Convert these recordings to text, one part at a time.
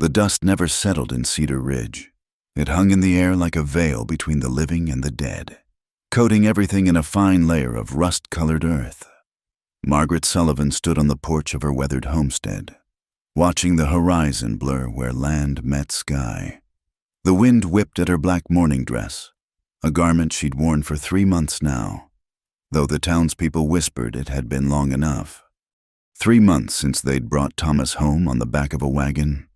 The dust never settled in Cedar Ridge. It hung in the air like a veil between the living and the dead, coating everything in a fine layer of rust-colored earth. Margaret Sullivan stood on the porch of her weathered homestead, watching the horizon blur where land met sky. The wind whipped at her black mourning dress, a garment she'd worn for 3 months now, though the townspeople whispered it had been long enough. 3 months since they'd brought Thomas home on the back of a wagon,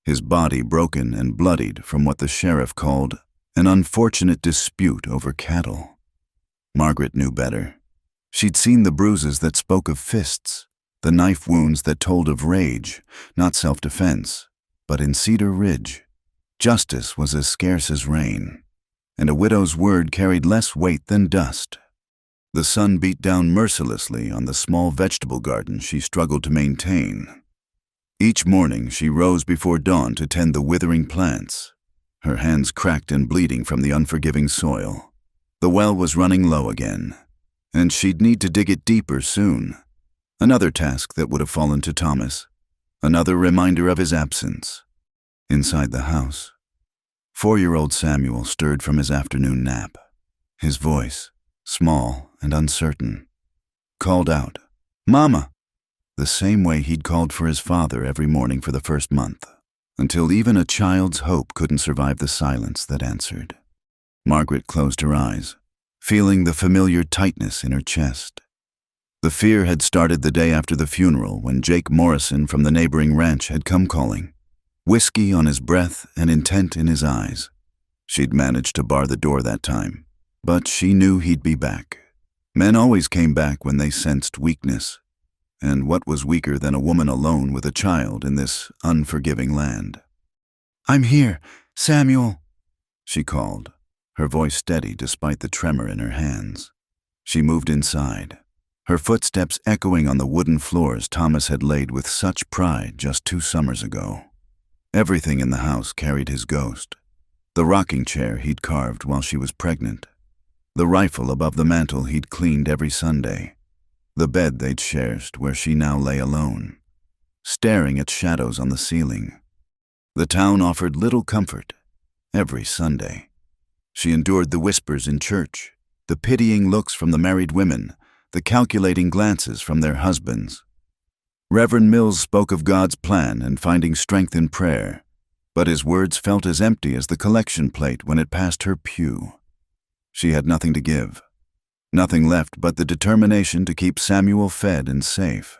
his body broken and bloodied from what the sheriff called an unfortunate dispute over cattle. Margaret knew better. She'd seen the bruises that spoke of fists, the knife wounds that told of rage, not self-defense. But in Cedar Ridge, justice was as scarce as rain, and a widow's word carried less weight than dust. The sun beat down mercilessly on the small vegetable garden she struggled to maintain. Each morning she rose before dawn to tend the withering plants, her hands cracked and bleeding from the unforgiving soil. The well was running low again, and she'd need to dig it deeper soon. Another task that would have fallen to Thomas, another reminder of his absence. Inside the house, 4-year-old Samuel stirred from his afternoon nap. His voice, small and uncertain, called out, "Mama," the same way he'd called for his father every morning for the first month, until even a child's hope couldn't survive the silence that answered. Margaret closed her eyes, feeling the familiar tightness in her chest. The fear had started the day after the funeral when Jake Morrison from the neighboring ranch had come calling, whiskey on his breath and intent in his eyes. She'd managed to bar the door that time, but she knew he'd be back. Men always came back when they sensed weakness, and what was weaker than a woman alone with a child in this unforgiving land? "I'm here, Samuel," she called, her voice steady despite the tremor in her hands. She moved inside, her footsteps echoing on the wooden floors Thomas had laid with such pride just 2 summers ago. Everything in the house carried his ghost. The rocking chair he'd carved while she was pregnant, the rifle above the mantel he'd cleaned every Sunday, the bed they'd shared where she now lay alone, staring at shadows on the ceiling. The town offered little comfort every Sunday. She endured the whispers in church, the pitying looks from the married women, the calculating glances from their husbands. Reverend Mills spoke of God's plan and finding strength in prayer, but his words felt as empty as the collection plate when it passed her pew. She had nothing to give, nothing left but the determination to keep Samuel fed and safe.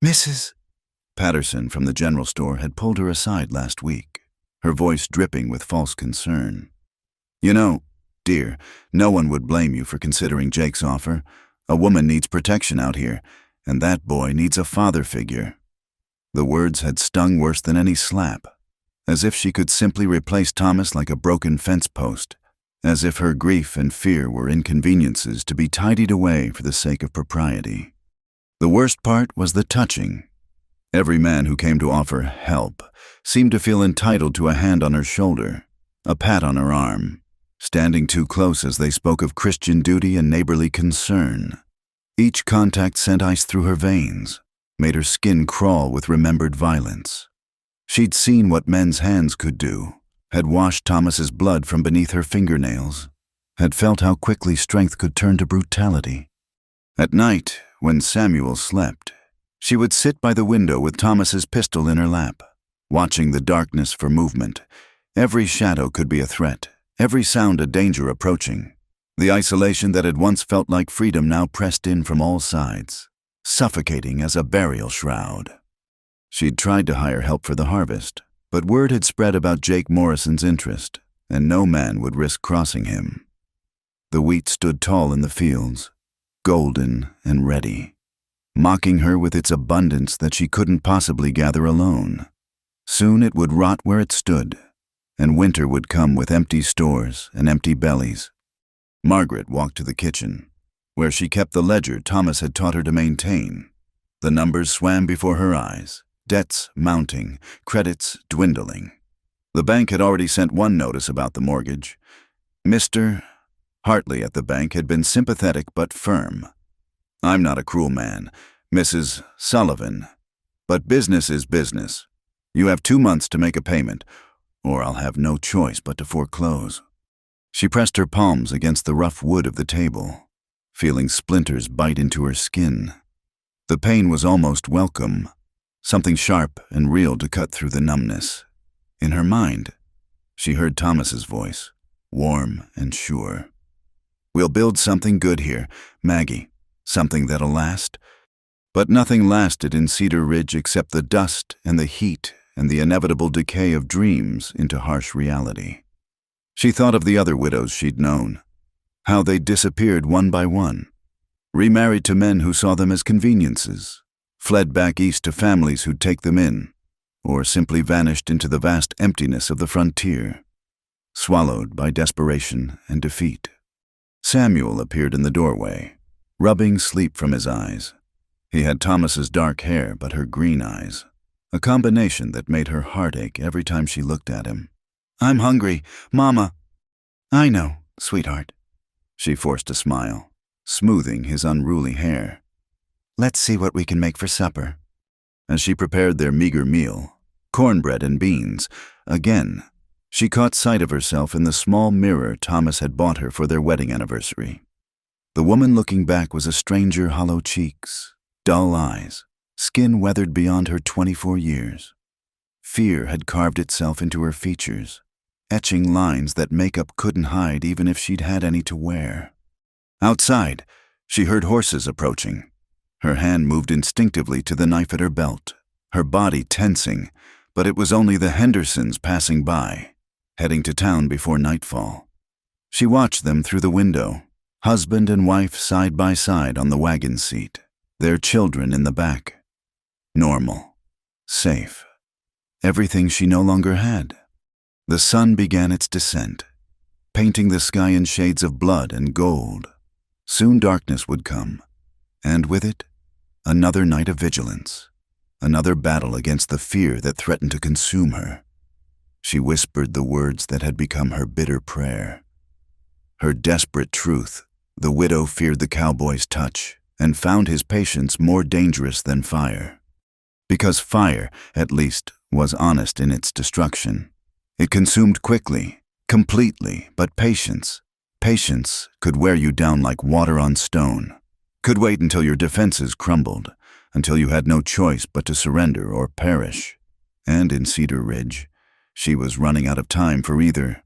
"Mrs. Patterson from the general store had pulled her aside last week, her voice dripping with false concern. "You know, dear, no one would blame you for considering Jake's offer. A woman needs protection out here, and that boy needs a father figure." The words had stung worse than any slap, as if she could simply replace Thomas like a broken fence post, as if her grief and fear were inconveniences to be tidied away for the sake of propriety. The worst part was the touching. Every man who came to offer help seemed to feel entitled to a hand on her shoulder, a pat on her arm, standing too close as they spoke of Christian duty and neighborly concern. Each contact sent ice through her veins, made her skin crawl with remembered violence. She'd seen what men's hands could do, had washed Thomas's blood from beneath her fingernails, had felt how quickly strength could turn to brutality. At night, when Samuel slept, she would sit by the window with Thomas's pistol in her lap, watching the darkness for movement. Every shadow could be a threat, every sound a danger approaching. The isolation that had once felt like freedom now pressed in from all sides, suffocating as a burial shroud. She'd tried to hire help for the harvest, but word had spread about Jake Morrison's interest, and no man would risk crossing him. The wheat stood tall in the fields, golden and ready, mocking her with its abundance that she couldn't possibly gather alone. Soon it would rot where it stood, and winter would come with empty stores and empty bellies. Margaret walked to the kitchen, where she kept the ledger Thomas had taught her to maintain. The numbers swam before her eyes, debts mounting, credits dwindling. The bank had already sent one notice about the mortgage. Mr. Hartley at the bank had been sympathetic but firm. "I'm not a cruel man, Mrs. Sullivan, but business is business. You have 2 months to make a payment, or I'll have no choice but to foreclose." She pressed her palms against the rough wood of the table, feeling splinters bite into her skin. The pain was almost welcome, something sharp and real to cut through the numbness. In her mind, she heard Thomas's voice, warm and sure. "We'll build something good here, Maggie, something that'll last." But nothing lasted in Cedar Ridge except the dust and the heat and the inevitable decay of dreams into harsh reality. She thought of the other widows she'd known, how they disappeared one by one, remarried to men who saw them as conveniences, fled back east to families who'd take them in, or simply vanished into the vast emptiness of the frontier, swallowed by desperation and defeat. Samuel appeared in the doorway, rubbing sleep from his eyes. He had Thomas's dark hair but her green eyes, a combination that made her heart ache every time she looked at him. "I'm hungry, Mama." "I know, sweetheart." She forced a smile, smoothing his unruly hair. "Let's see what we can make for supper." As she prepared their meager meal, cornbread and beans, again, she caught sight of herself in the small mirror Thomas had bought her for their wedding anniversary. The woman looking back was a stranger, hollow cheeks, dull eyes, skin weathered beyond her 24 years. Fear had carved itself into her features, etching lines that makeup couldn't hide even if she'd had any to wear. Outside, she heard horses approaching. Her hand moved instinctively to the knife at her belt, her body tensing, but it was only the Hendersons passing by, heading to town before nightfall. She watched them through the window, husband and wife side by side on the wagon seat, their children in the back. Normal, safe, everything she no longer had. The sun began its descent, painting the sky in shades of blood and gold. Soon darkness would come, and with it, another night of vigilance, another battle against the fear that threatened to consume her. She whispered the words that had become her bitter prayer. Her desperate truth: the widow feared the cowboy's touch and found his patience more dangerous than fire. Because fire, at least, was honest in its destruction. It consumed quickly, completely, but patience could wear you down like water on stone, could wait until your defenses crumbled, until you had no choice but to surrender or perish. And in Cedar Ridge, she was running out of time for either.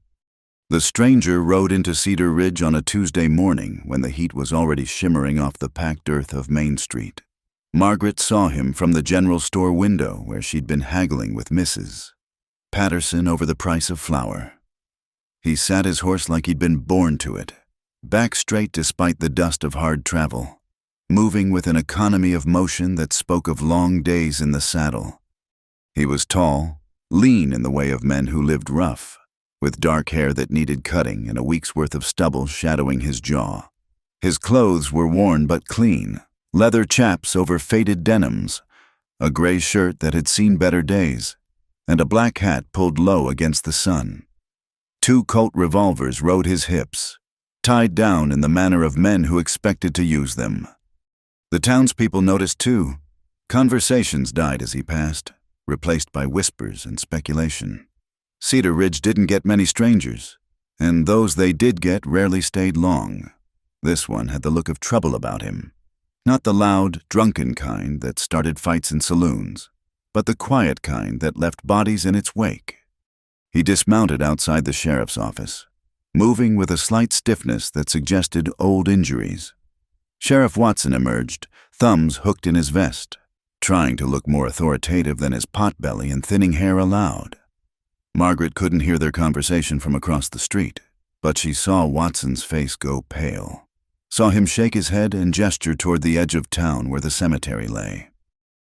The stranger rode into Cedar Ridge on a Tuesday morning when the heat was already shimmering off the packed earth of Main Street. Margaret saw him from the general store window where she'd been haggling with Mrs. Patterson over the price of flour. He sat his horse like he'd been born to it, back straight despite the dust of hard travel, moving with an economy of motion that spoke of long days in the saddle. He was tall, lean in the way of men who lived rough, with dark hair that needed cutting and a week's worth of stubble shadowing his jaw. His clothes were worn but clean, leather chaps over faded denims, a gray shirt that had seen better days, and a black hat pulled low against the sun. 2 Colt revolvers rode his hips, tied down in the manner of men who expected to use them. The townspeople noticed too. Conversations died as he passed, replaced by whispers and speculation. Cedar Ridge didn't get many strangers, and those they did get rarely stayed long. This one had the look of trouble about him. Not the loud, drunken kind that started fights in saloons, but the quiet kind that left bodies in its wake. He dismounted outside the sheriff's office, moving with a slight stiffness that suggested old injuries. Sheriff Watson emerged, thumbs hooked in his vest, trying to look more authoritative than his potbelly and thinning hair allowed. Margaret couldn't hear their conversation from across the street, but she saw Watson's face go pale, saw him shake his head and gesture toward the edge of town where the cemetery lay.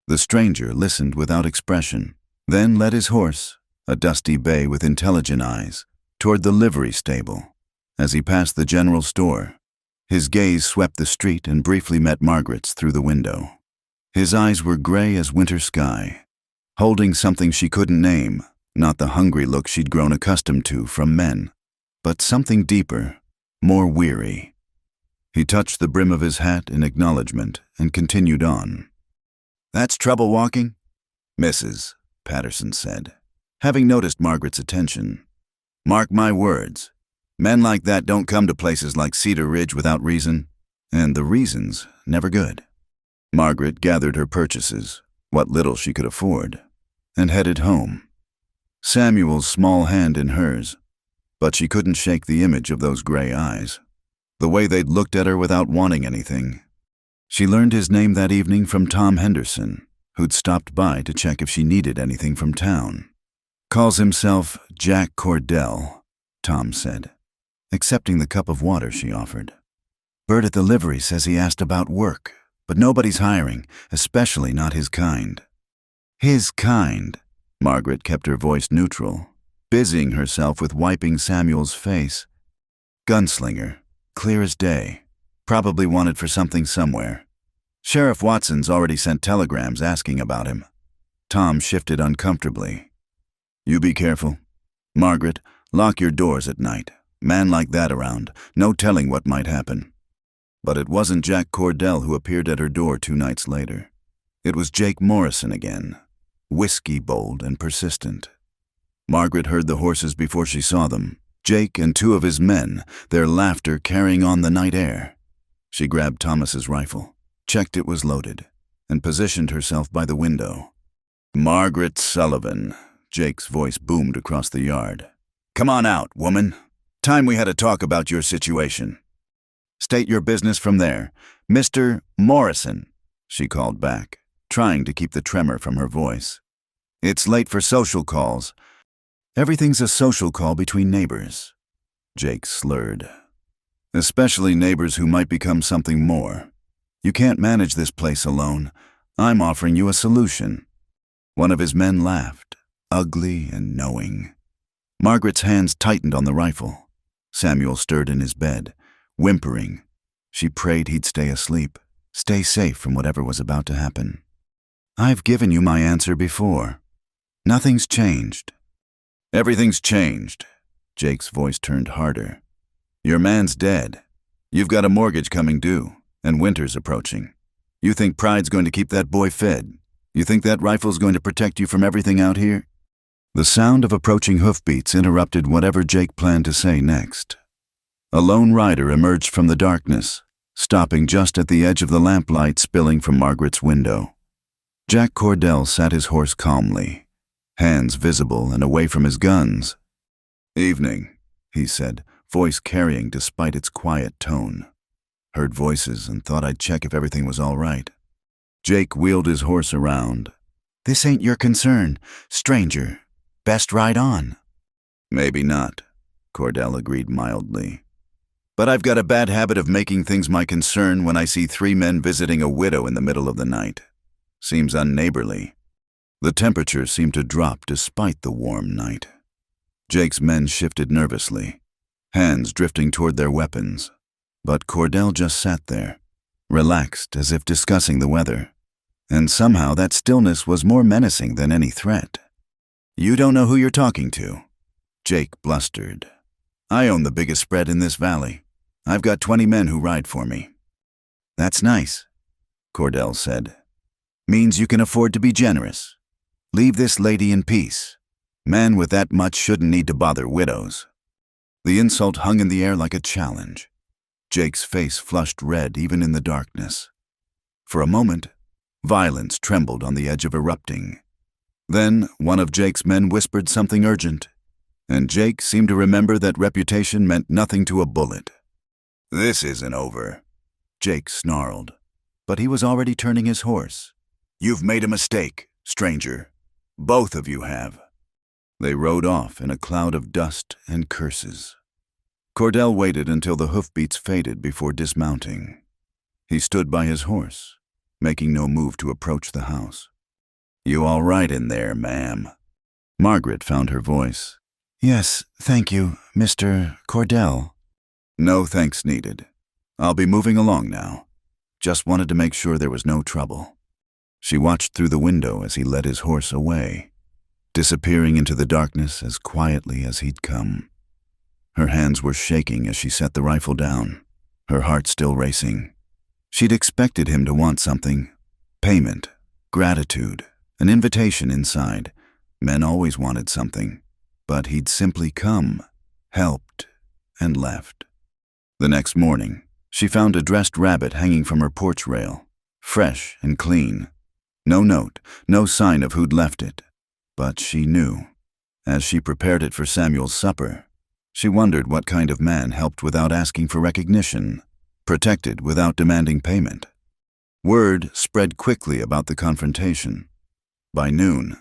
The stranger listened without expression, then led his horse, a dusty bay with intelligent eyes, toward the livery stable. As he passed the general store, his gaze swept the street and briefly met Margaret's through the window. His eyes were gray as winter sky, holding something she couldn't name, not the hungry look she'd grown accustomed to from men, but something deeper, more weary. He touched the brim of his hat in acknowledgement and continued on. "That's trouble walking?" "Mrs." Patterson said, having noticed Margaret's attention. "Mark my words. Men like that don't come to places like Cedar Ridge without reason, and the reason's never good." Margaret gathered her purchases, what little she could afford, and headed home. Samuel's small hand in hers, but she couldn't shake the image of those gray eyes, the way they'd looked at her without wanting anything. She learned his name that evening from Tom Henderson, who'd stopped by to check if she needed anything from town. "Calls himself Jack Cordell," Tom said, accepting the cup of water she offered. "Bert at the livery says he asked about work, but nobody's hiring, especially not his kind." "His kind?" Margaret kept her voice neutral, busying herself with wiping Samuel's face. "Gunslinger, clear as day. Probably wanted for something somewhere. Sheriff Watson's already sent telegrams asking about him." Tom shifted uncomfortably. "You be careful. Margaret, lock your doors at night. Man like that around, no telling what might happen." But it wasn't Jack Cordell who appeared at her door 2 nights later. It was Jake Morrison again, whiskey-bold and persistent. Margaret heard the horses before she saw them, Jake and 2 of his men, their laughter carrying on the night air. She grabbed Thomas's rifle, checked it was loaded, and positioned herself by the window. "Margaret Sullivan," Jake's voice boomed across the yard. "Come on out, woman. Time we had a talk about your situation." "State your business from there. Mr. Morrison," she called back, trying to keep the tremor from her voice. "It's late for social calls." "Everything's a social call between neighbors," Jake slurred. "Especially neighbors who might become something more. You can't manage this place alone. I'm offering you a solution." One of his men laughed, ugly and knowing. Margaret's hands tightened on the rifle. Samuel stirred in his bed, whimpering. She prayed he'd stay asleep, stay safe from whatever was about to happen. "I've given you my answer before. Nothing's changed." "Everything's changed." Jake's voice turned harder. "Your man's dead. You've got a mortgage coming due, and winter's approaching. You think pride's going to keep that boy fed? You think that rifle's going to protect you from everything out here?" The sound of approaching hoofbeats interrupted whatever Jake planned to say next. A lone rider emerged from the darkness, stopping just at the edge of the lamplight spilling from Margaret's window. Jack Cordell sat his horse calmly, hands visible and away from his guns. "Evening," he said, voice carrying despite its quiet tone. "Heard voices and thought I'd check if everything was all right." Jake wheeled his horse around. "This ain't your concern, stranger. Best ride on." "Maybe not," Cordell agreed mildly. "But I've got a bad habit of making things my concern when I see 3 men visiting a widow in the middle of the night. Seems unneighborly." The temperature seemed to drop despite the warm night. Jake's men shifted nervously, hands drifting toward their weapons. But Cordell just sat there, relaxed as if discussing the weather. And somehow that stillness was more menacing than any threat. "You don't know who you're talking to," Jake blustered. "I own the biggest spread in this valley. I've got 20 men who ride for me." "That's nice," Cordell said. "Means you can afford to be generous. Leave this lady in peace. Men with that much shouldn't need to bother widows." The insult hung in the air like a challenge. Jake's face flushed red even in the darkness. For a moment, violence trembled on the edge of erupting. Then one of Jake's men whispered something urgent, and Jake seemed to remember that reputation meant nothing to a bullet. "This isn't over," Jake snarled, but he was already turning his horse. "You've made a mistake, stranger. Both of you have." They rode off in a cloud of dust and curses. Cordell waited until the hoofbeats faded before dismounting. He stood by his horse, making no move to approach the house. "You all right in there, ma'am?" Margaret found her voice. "Yes, thank you, Mr. Cordell." "No thanks needed. I'll be moving along now. Just wanted to make sure there was no trouble." She watched through the window as he led his horse away, disappearing into the darkness as quietly as he'd come. Her hands were shaking as she set the rifle down, her heart still racing. She'd expected him to want something: payment, gratitude, an invitation inside, Men always wanted something, but he'd simply come, helped, and left. The next morning, she found a dressed rabbit hanging from her porch rail, fresh and clean. No note, no sign of who'd left it. But she knew. As she prepared it for Samuel's supper, she wondered what kind of man helped without asking for recognition, protected without demanding payment. Word spread quickly about the confrontation. By noon,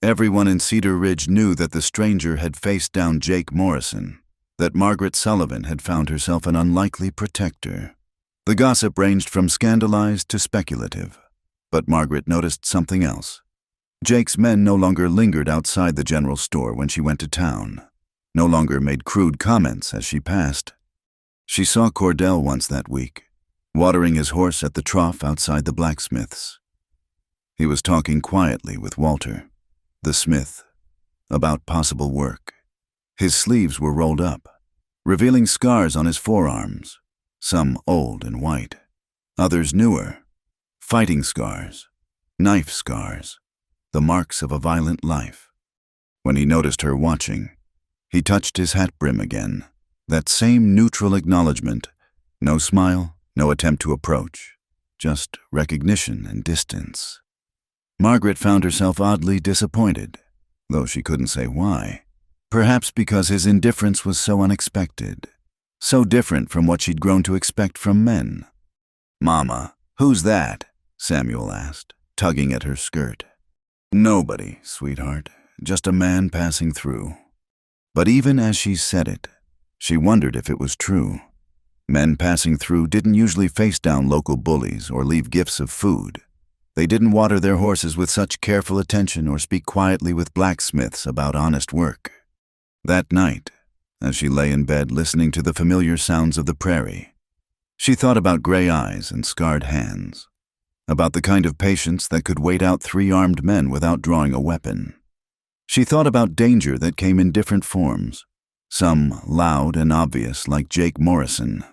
everyone in Cedar Ridge knew that the stranger had faced down Jake Morrison, that Margaret Sullivan had found herself an unlikely protector. The gossip ranged from scandalized to speculative, but Margaret noticed something else. Jake's men no longer lingered outside the general store when she went to town, no longer made crude comments as she passed. She saw Cordell once that week, watering his horse at the trough outside the blacksmith's. He was talking quietly with Walter, the smith, about possible work. His sleeves were rolled up, revealing scars on his forearms, some old and white, others newer, fighting scars, knife scars, the marks of a violent life. When he noticed her watching, he touched his hat brim again, that same neutral acknowledgement, no smile, no attempt to approach, just recognition and distance. Margaret found herself oddly disappointed, though she couldn't say why. Perhaps because his indifference was so unexpected, so different from what she'd grown to expect from men. "Mama, who's that?" Samuel asked, tugging at her skirt. "Nobody, sweetheart, just a man passing through." But even as she said it, she wondered if it was true. Men passing through didn't usually face down local bullies or leave gifts of food. They didn't water their horses with such careful attention or speak quietly with blacksmiths about honest work. That night, as she lay in bed listening to the familiar sounds of the prairie, she thought about gray eyes and scarred hands, about the kind of patience that could wait out 3 armed men without drawing a weapon. She thought about danger that came in different forms, some loud and obvious like Jake Morrison,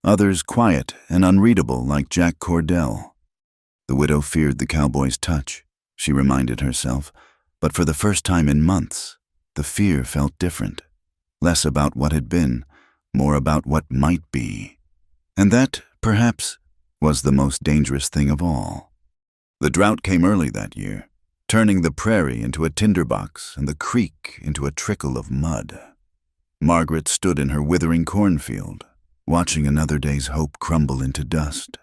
others quiet and unreadable like Jack Cordell. The widow feared the cowboy's touch, she reminded herself, but for the first time in months, the fear felt different, less about what had been, more about what might be. And that, perhaps, was the most dangerous thing of all. The drought came early that year, turning the prairie into a tinderbox and the creek into a trickle of mud. Margaret stood in her withering cornfield, watching another day's hope crumble into dust.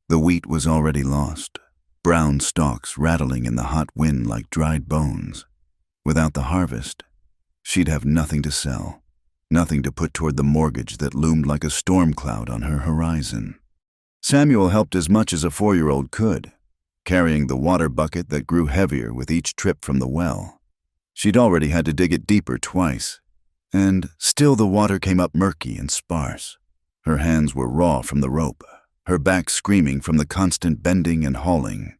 The wheat was already lost, brown stalks rattling in the hot wind like dried bones. Without the harvest, she'd have nothing to sell, nothing to put toward the mortgage that loomed like a storm cloud on her horizon. Samuel helped as much as a 4-year-old could, carrying the water bucket that grew heavier with each trip from the well. She'd already had to dig it deeper twice, and still the water came up murky and sparse. Her hands were raw from the rope, her back screaming from the constant bending and hauling.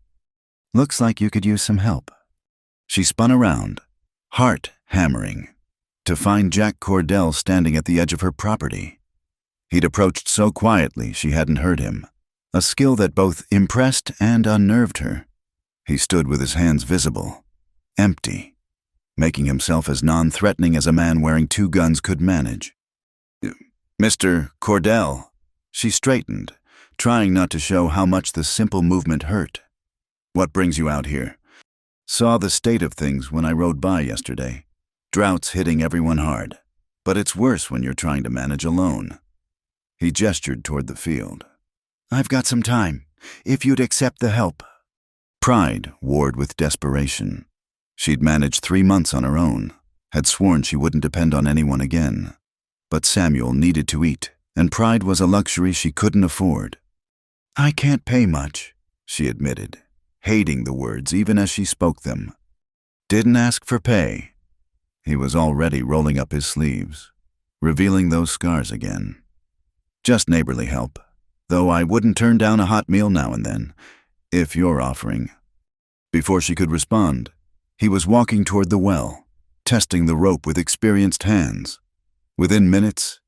"Looks like you could use some help." She spun around, heart hammering, to find Jack Cordell standing at the edge of her property. He'd approached so quietly she hadn't heard him, a skill that both impressed and unnerved her. He stood with his hands visible, empty, making himself as non-threatening as a man wearing 2 guns could manage. "Mr. Cordell." She straightened, trying not to show how much the simple movement hurt. "What brings you out here?" "Saw the state of things when I rode by yesterday. Drought's hitting everyone hard, but it's worse when you're trying to manage alone." He gestured toward the field. "I've got some time, if you'd accept the help." Pride warred with desperation. She'd managed 3 months on her own, had sworn she wouldn't depend on anyone again. But Samuel needed to eat, and pride was a luxury she couldn't afford. "I can't pay much," she admitted, hating the words even as she spoke them. Didn't ask for pay. He was already rolling up his sleeves, revealing those scars again. "Just neighborly help, though I wouldn't turn down a hot meal now and then, if you're offering." Before she could respond, he was walking toward the well, testing the rope with experienced hands. Within minutes,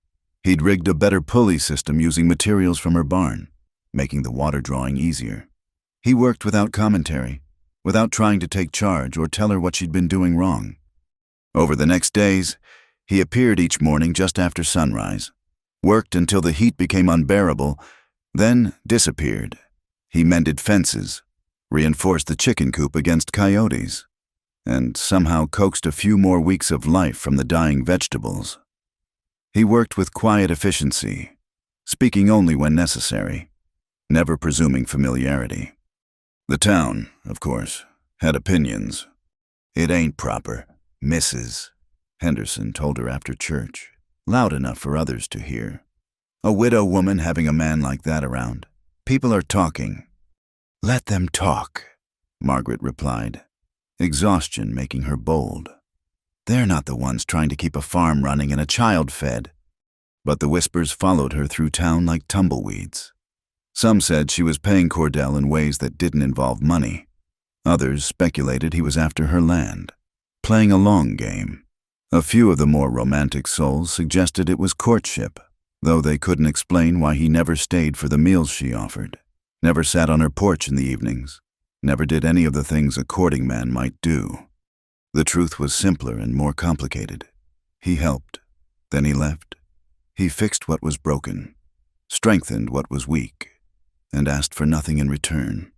he'd rigged a better pulley system using materials from her barn, making the water drawing easier. He worked without commentary, without trying to take charge or tell her what she'd been doing wrong. Over the next days, he appeared each morning just after sunrise, worked until the heat became unbearable, then disappeared. He mended fences, reinforced the chicken coop against coyotes, and somehow coaxed a few more weeks of life from the dying vegetables. He worked with quiet efficiency, speaking only when necessary, never presuming familiarity. The town, of course, had opinions. "It ain't proper, Mrs." Henderson told her after church, loud enough for others to hear. "A widow woman having a man like that around. People are talking." "Let them talk," Margaret replied, exhaustion making her bold. "They're not the ones trying to keep a farm running and a child fed." But the whispers followed her through town like tumbleweeds. Some said she was paying Cordell in ways that didn't involve money. Others speculated he was after her land, playing a long game. A few of the more romantic souls suggested it was courtship, though they couldn't explain why he never stayed for the meals she offered, never sat on her porch in the evenings, never did any of the things a courting man might do. The truth was simpler and more complicated. He helped, then he left. He fixed what was broken, strengthened what was weak, and asked for nothing in return.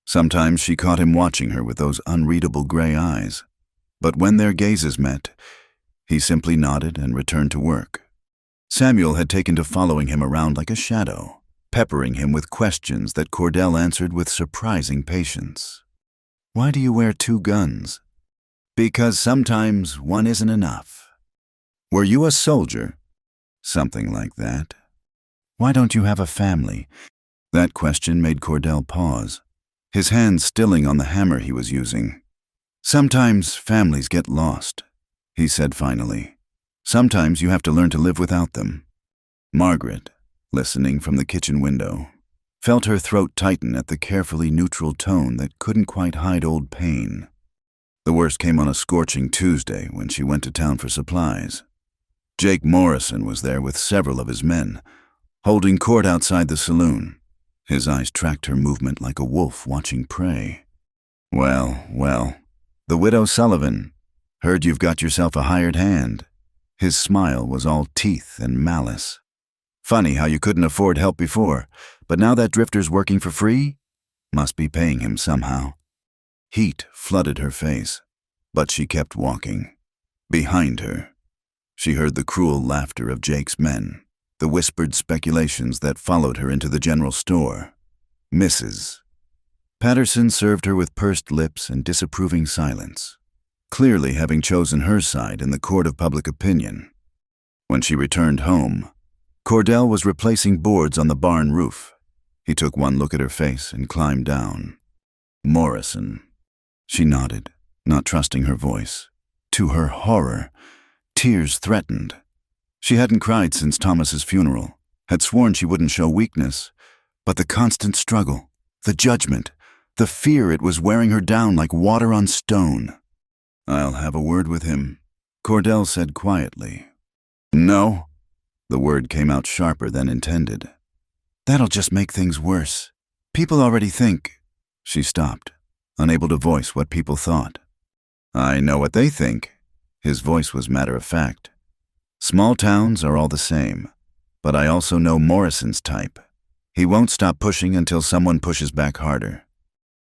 Sometimes she caught him watching her with those unreadable gray eyes, but when their gazes met, he simply nodded and returned to work. Samuel had taken to following him around like a shadow, peppering him with questions that Cordell answered with surprising patience. "Why do you wear 2 guns?" "Because sometimes one isn't enough." "Were you a soldier?" "Something like that." "Why don't you have a family?" That question made Cordell pause, his hands stilling on the hammer he was using. "Sometimes families get lost," he said finally. "Sometimes you have to learn to live without them." Margaret, listening from the kitchen window, felt her throat tighten at the carefully neutral tone that couldn't quite hide old pain. The worst came on a scorching Tuesday when she went to town for supplies. Jake Morrison was there with several of his men, holding court outside the saloon. His eyes tracked her movement like a wolf watching prey. Well, the widow Sullivan. Heard you've got yourself a hired hand." His smile was all teeth and malice. "Funny how you couldn't afford help before, but now that drifter's working for free? Must be paying him somehow." Heat flooded her face, but she kept walking. Behind her, she heard the cruel laughter of Jake's men, the whispered speculations that followed her into the general store. Mrs. Patterson served her with pursed lips and disapproving silence, clearly having chosen her side in the court of public opinion. When she returned home, Cordell was replacing boards on the barn roof. He took one look at her face and climbed down. "Morrison." She nodded, not trusting her voice. To her horror, tears threatened. She hadn't cried since Thomas's funeral, had sworn she wouldn't show weakness, but the constant struggle, the judgment, the fear, it was wearing her down like water on stone. "I'll have a word with him," Cordell said quietly. "No." The word came out sharper than intended. "That'll just make things worse. People already think—" She stopped, unable to voice what people thought. "I know what they think." His voice was matter-of-fact. "Small towns are all the same, but I also know Morrison's type. He won't stop pushing until someone pushes back harder.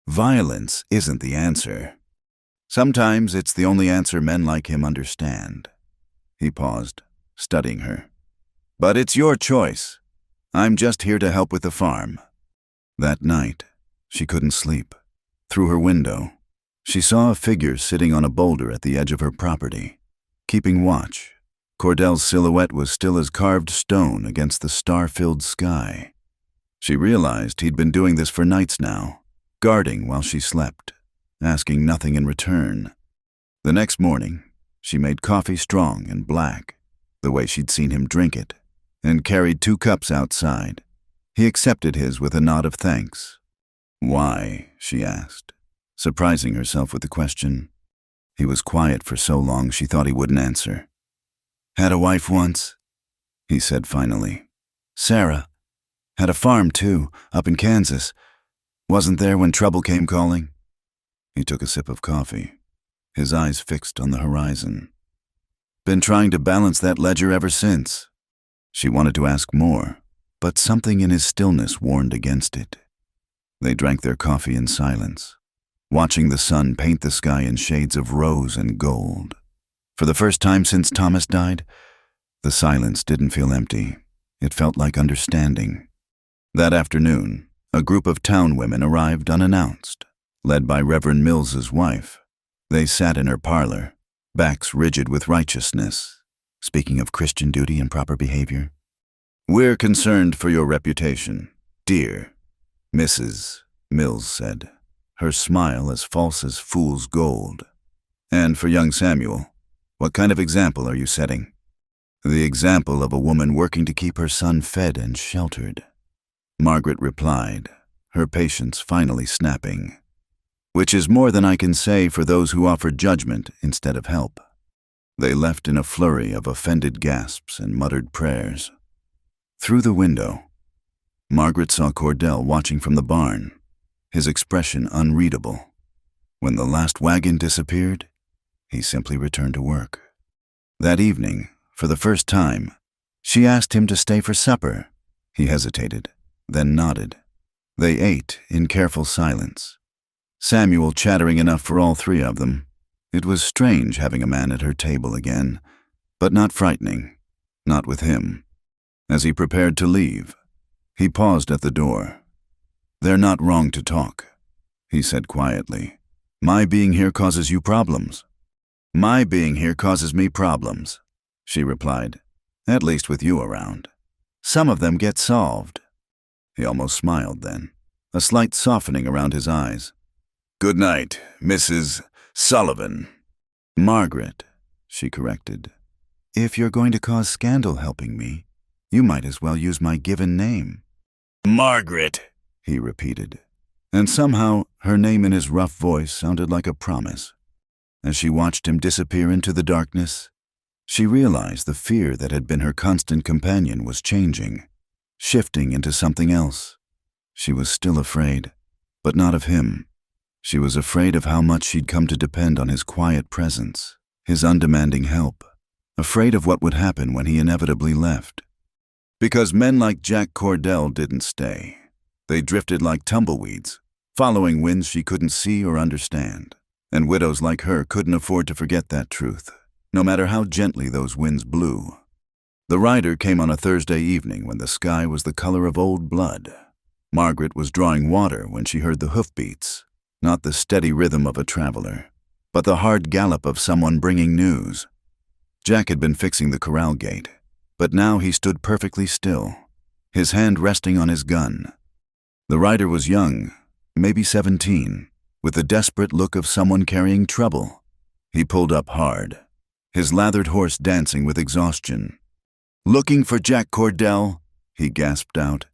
Violence isn't the answer. Sometimes it's the only answer men like him understand." He paused, studying her. "But it's your choice. I'm just here to help with the farm." That night, she couldn't sleep. Through her window, she saw a figure sitting on a boulder at the edge of her property, keeping watch. Cordell's silhouette was still as carved stone against the star-filled sky. She realized he'd been doing this for nights now, guarding while she slept, asking nothing in return. The next morning, she made coffee strong and black, the way she'd seen him drink it, and carried 2 cups outside. He accepted his with a nod of thanks. "Why?" she asked, surprising herself with the question. He was quiet for so long she thought he wouldn't answer. "Had a wife once," he said finally. "Sarah. Had a farm, too, up in Kansas. Wasn't there when trouble came calling." He took a sip of coffee, his eyes fixed on the horizon. Been trying to balance that ledger ever since. She wanted to ask more, but something in his stillness warned against it. They drank their coffee in silence, watching the sun paint the sky in shades of rose and gold. For the first time since Thomas died, the silence didn't feel empty. It felt like understanding. That afternoon, a group of town women arrived unannounced, led by Reverend Mills's wife. They sat in her parlor, backs rigid with righteousness, speaking of Christian duty and proper behavior. "We're concerned for your reputation, dear Mrs. Mills said, her smile as false as fool's gold. "And for young Samuel, what kind of example are you setting?" "The example of a woman working to keep her son fed and sheltered," Margaret replied, her patience finally snapping. "Which is more than I can say for those who offer judgment instead of help." They left in a flurry of offended gasps and muttered prayers. Through the window, Margaret saw Cordell watching from the barn, his expression unreadable. When the last wagon disappeared, he simply returned to work. That evening, for the first time, she asked him to stay for supper. He hesitated, then nodded. They ate in careful silence, Samuel chattering enough for all three of them. It was strange having a man at her table again, but not frightening, not with him. As he prepared to leave, he paused at the door. "They're not wrong to talk," he said quietly. "My being here causes you problems." "My being here causes me problems," she replied, "at least with you around. Some of them get solved." He almost smiled then, a slight softening around his eyes. "Good night, Mrs. Sullivan." "Margaret," she corrected. "If you're going to cause scandal helping me, you might as well use my given name." "Margaret," he repeated, and somehow her name in his rough voice sounded like a promise. As she watched him disappear into the darkness, she realized the fear that had been her constant companion was changing, shifting into something else. She was still afraid, but not of him. She was afraid of how much she'd come to depend on his quiet presence, his undemanding help, afraid of what would happen when he inevitably left. Because men like Jack Cordell didn't stay. They drifted like tumbleweeds, following winds she couldn't see or understand. And widows like her couldn't afford to forget that truth, no matter how gently those winds blew. The rider came on a Thursday evening when the sky was the color of old blood. Margaret was drawing water when she heard the hoofbeats, not the steady rhythm of a traveler, but the hard gallop of someone bringing news. Jack had been fixing the corral gate, but now he stood perfectly still, his hand resting on his gun. The rider was young, maybe 17, with the desperate look of someone carrying trouble. He pulled up hard, his lathered horse dancing with exhaustion. "Looking for Jack Cordell?" he gasped out.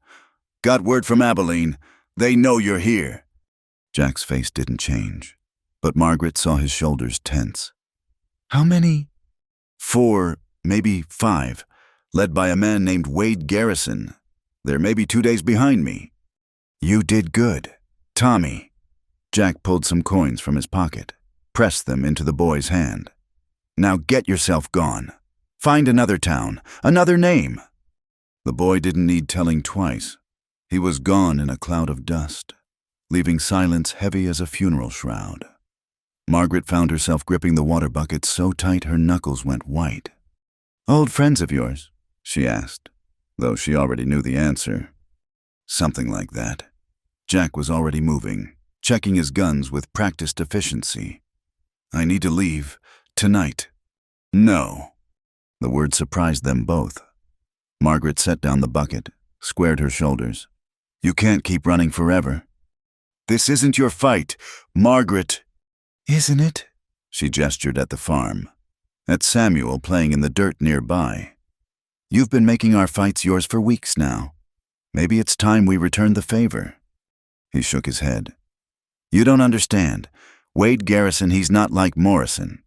"Got word from Abilene. They know you're here." Jack's face didn't change, but Margaret saw his shoulders tense. "How many?" "4, maybe 5, led by a man named Wade Garrison. They're maybe 2 days behind me." "You did good. Tommy." Jack pulled some coins from his pocket, pressed them into the boy's hand. "Now get yourself gone. Find another town, another name." The boy didn't need telling twice. He was gone in a cloud of dust, leaving silence heavy as a funeral shroud. Margaret found herself gripping the water bucket so tight her knuckles went white. "Old friends of yours?" she asked, though she already knew the answer. Something like that. Jack was already moving, checking his guns with practiced efficiency. "I need to leave. Tonight." "No." The word surprised them both. Margaret set down the bucket, squared her shoulders. "You can't keep running forever." "This isn't your fight, Margaret." "Isn't it?" She gestured at the farm, at Samuel playing in the dirt nearby. "You've been making our fights yours for weeks now. Maybe it's time we returned the favor." He shook his head. "You don't understand. Wade Garrison, he's not like Morrison.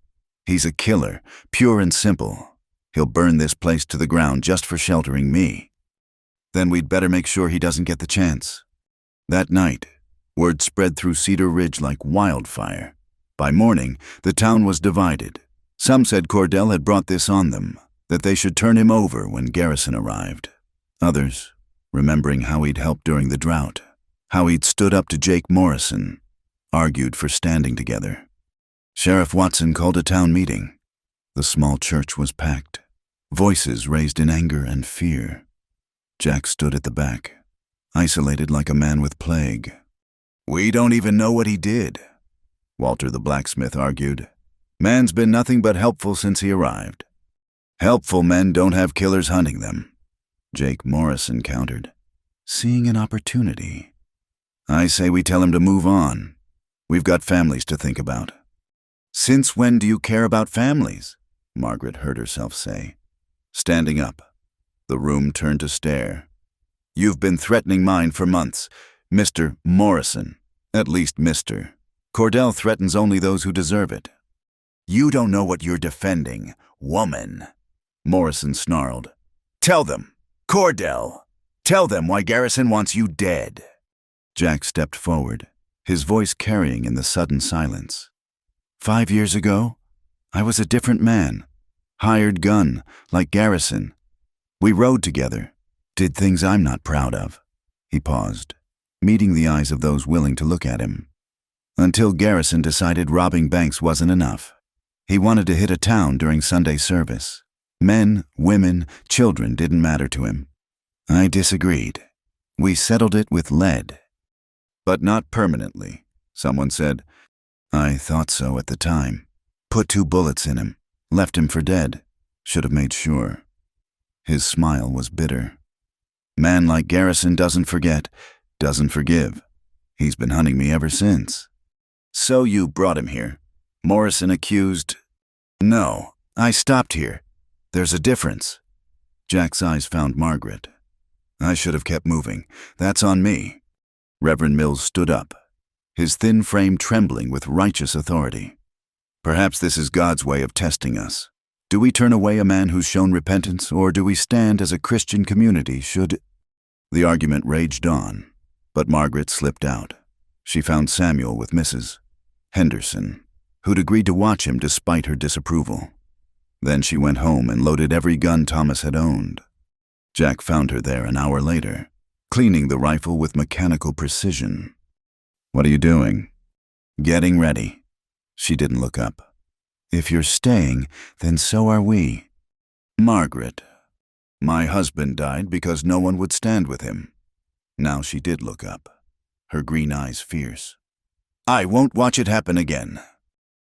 He's a killer, pure and simple. He'll burn this place to the ground just for sheltering me. Then we'd better make sure he doesn't get the chance." That night, Word spread through Cedar Ridge like wildfire. By morning, the town was divided. Some said Cordell had brought this on them, that they should turn him over when Garrison arrived. Others, remembering how he'd helped during the drought, how he'd stood up to Jake Morrison, argued for standing together. Sheriff Watson called a town meeting. The small church was packed, voices raised in anger and fear. Jack stood at the back, isolated like a man with plague. "We don't even know what he did," Walter the blacksmith argued. "Man's been nothing but helpful since he arrived." "Helpful men don't have killers hunting them," Jake Morrison countered, seeing an opportunity. "I say we tell him to move on. We've got families to think about." "Since when do you care about families?" Margaret heard herself say. Standing up, the room turned to stare. "You've been threatening mine for months, Mr. Morrison. At least Mr. Cordell threatens only those who deserve it." "You don't know what you're defending, woman," Morrison snarled. "Tell them, Cordell, tell them why Garrison wants you dead." Jack stepped forward, his voice carrying in the sudden silence. 5 years ago, I was a different man, hired gun, like Garrison. We rode together, did things I'm not proud of." He paused, meeting the eyes of those willing to look at him. "Until Garrison decided robbing banks wasn't enough. He wanted to hit a town during Sunday service. Men, women, children didn't matter to him. I disagreed. We settled it with lead. But not permanently," someone said. "I thought so at the time. Put 2 bullets in him, left him for dead. Should have made sure." His smile was bitter. "Man like Garrison doesn't forget, doesn't forgive. He's been hunting me ever since." "So you brought him here?" Morrison accused. "No, I stopped here. There's a difference." Jack's eyes found Margaret. "I should have kept moving. That's on me." Reverend Mills stood up, his thin frame trembling with righteous authority. "Perhaps this is God's way of testing us. Do we turn away a man who's shown repentance, or do we stand as a Christian community should—" The argument raged on, but Margaret slipped out. She found Samuel with Mrs. Henderson, who'd agreed to watch him despite her disapproval. Then she went home and loaded every gun Thomas had owned. Jack found her there an hour later, cleaning the rifle with mechanical precision. "What are you doing?" "Getting ready." She didn't look up. "If you're staying, then so are we." "Margaret, my husband died because no one would stand with him." Now she did look up, her green eyes fierce. "I won't watch it happen again."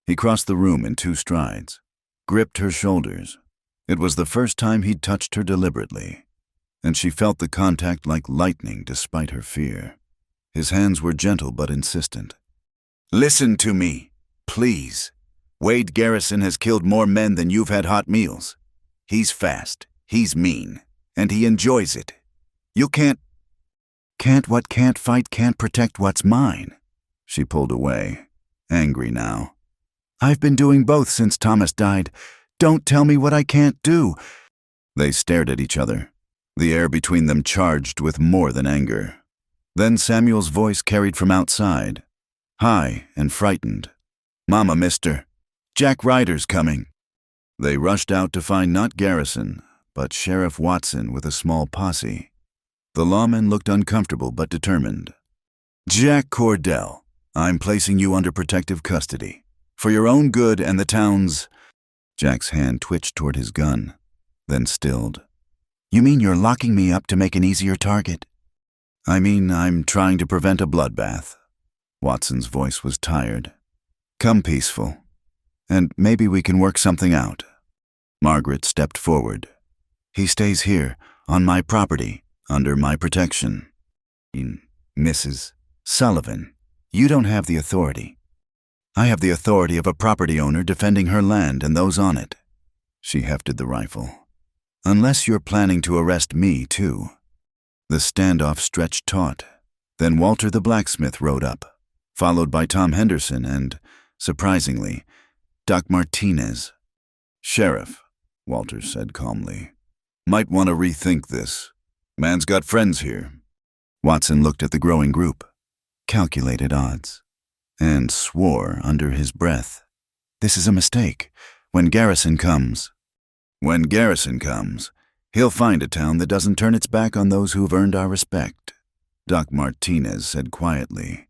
He crossed the room in 2 strides, gripped her shoulders. It was the first time he'd touched her deliberately, and she felt the contact like lightning despite her fear. His hands were gentle but insistent. "Listen to me, please. Wade Garrison has killed more men than you've had hot meals. He's fast, he's mean, and he enjoys it. You can't what can't fight can't protect what's mine." She pulled away, angry now. "I've been doing both since Thomas died. Don't tell me what I can't do." They stared at each other, the air between them charged with more than anger. Then Samuel's voice carried from outside, high and frightened. "Mama, mister, Jack Ryder's coming." They rushed out to find not Garrison, but Sheriff Watson with a small posse. The lawman looked uncomfortable but determined. "Jack Cordell, I'm placing you under protective custody. For your own good and the town's—" Jack's hand twitched toward his gun, then stilled. "You mean you're locking me up to make an easier target?" "I mean I'm trying to prevent a bloodbath." Watson's voice was tired. "Come peaceful, and maybe we can work something out." Margaret stepped forward. "He stays here, on my property, under my protection." "Mrs. Sullivan, you don't have the authority." "I have the authority of a property owner defending her land and those on it." She hefted the rifle. "Unless you're planning to arrest me, too." The standoff stretched taut. Then Walter the blacksmith rode up, followed by Tom Henderson and, surprisingly, Doc Martinez. "Sheriff," Walter said calmly, "might want to rethink this. Man's got friends here." Watson looked at the growing group. calculated odds, and swore under his breath. This is a mistake. When Garrison comes, he'll find a town that doesn't turn its back on those who've earned our respect, Doc Martinez said quietly.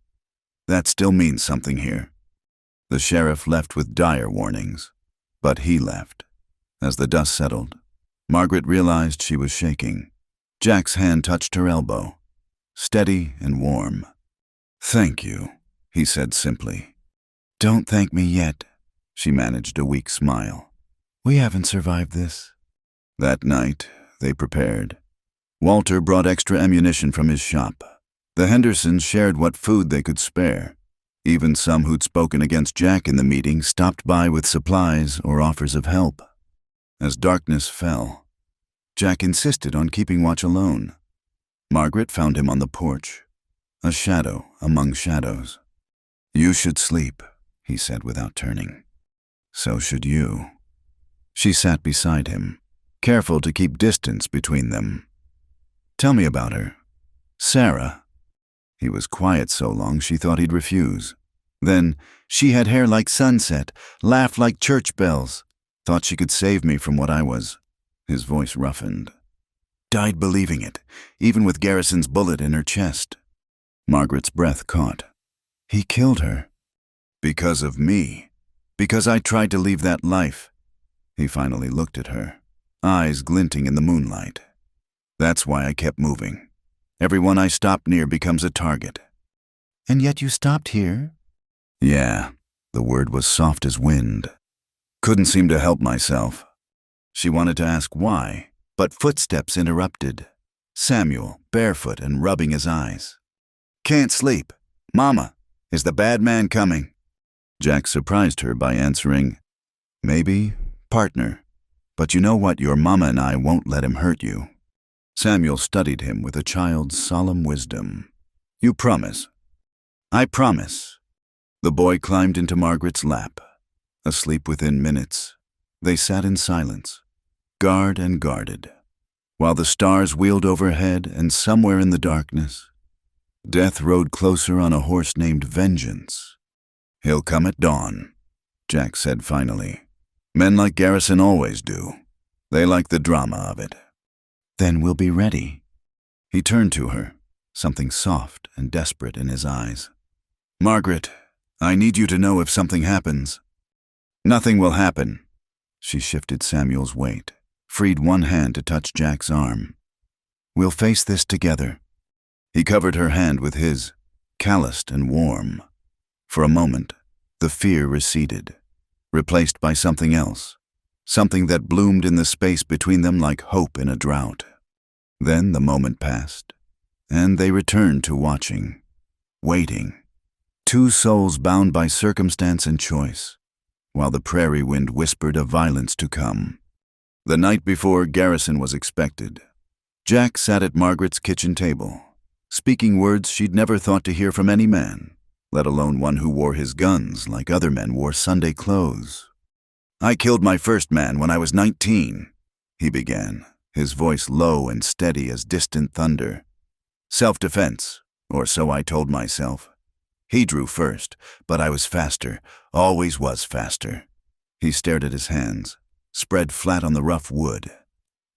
That still means something here. The sheriff left with dire warnings, but he left. As the dust settled, Margaret realized she was shaking. Jack's hand touched her elbow, steady and warm. "Thank you," he said simply. "Don't thank me yet," she managed a weak smile. "We haven't survived this." That night, they prepared. Walter brought extra ammunition from his shop. The Hendersons shared what food they could spare. Even some who'd spoken against Jack in the meeting stopped by with supplies or offers of help. As darkness fell, Jack insisted on keeping watch alone. Margaret found him on the porch, a shadow among shadows. "You should sleep," he said without turning. "So should you." She sat beside him, careful to keep distance between them. "Tell me about her. Sarah." He was quiet so long she thought he'd refuse. Then, "She had hair like sunset, laughed like church bells, thought she could save me from what I was." His voice roughened. "Died believing it, even with Garrison's bullet in her chest." Margaret's breath caught. "He killed her." "Because of me. Because I tried to leave that life." He finally looked at her, eyes glinting in the moonlight. "That's why I kept moving. Everyone I stopped near becomes a target." "And yet you stopped here?" "Yeah." The word was soft as wind. "Couldn't seem to help myself." She wanted to ask why, but footsteps interrupted. Samuel, barefoot and rubbing his eyes. "Can't sleep. Mama, is the bad man coming?" Jack surprised her by answering, "Maybe, partner. But you know what? Your mama and I won't let him hurt you." Samuel studied him with a child's solemn wisdom. "You promise?" "I promise." The boy climbed into Margaret's lap. Asleep within minutes, they sat in silence, guard and guarded, while the stars wheeled overhead and somewhere in the darkness, death rode closer on a horse named Vengeance. "He'll come at dawn," Jack said finally. "Men like Garrison always do. They like the drama of it." "Then we'll be ready." He turned to her, something soft and desperate in his eyes. "Margaret, I need you to know if something happens." "Nothing will happen." She shifted Samuel's weight, freed one hand to touch Jack's arm. "We'll face this together." He covered her hand with his, calloused and warm. For a moment, the fear receded, replaced by something else, something that bloomed in the space between them like hope in a drought. Then the moment passed, and they returned to watching, waiting. Two souls bound by circumstance and choice, while the prairie wind whispered of violence to come. The night before Garrison was expected, Jack sat at Margaret's kitchen table, speaking words she'd never thought to hear from any man, let alone one who wore his guns like other men wore Sunday clothes. "I killed my first man when I was 19, he began, his voice low and steady as distant thunder. "Self-defense, or so I told myself. He drew first, but I was faster, always was faster." He stared at his hands, spread flat on the rough wood.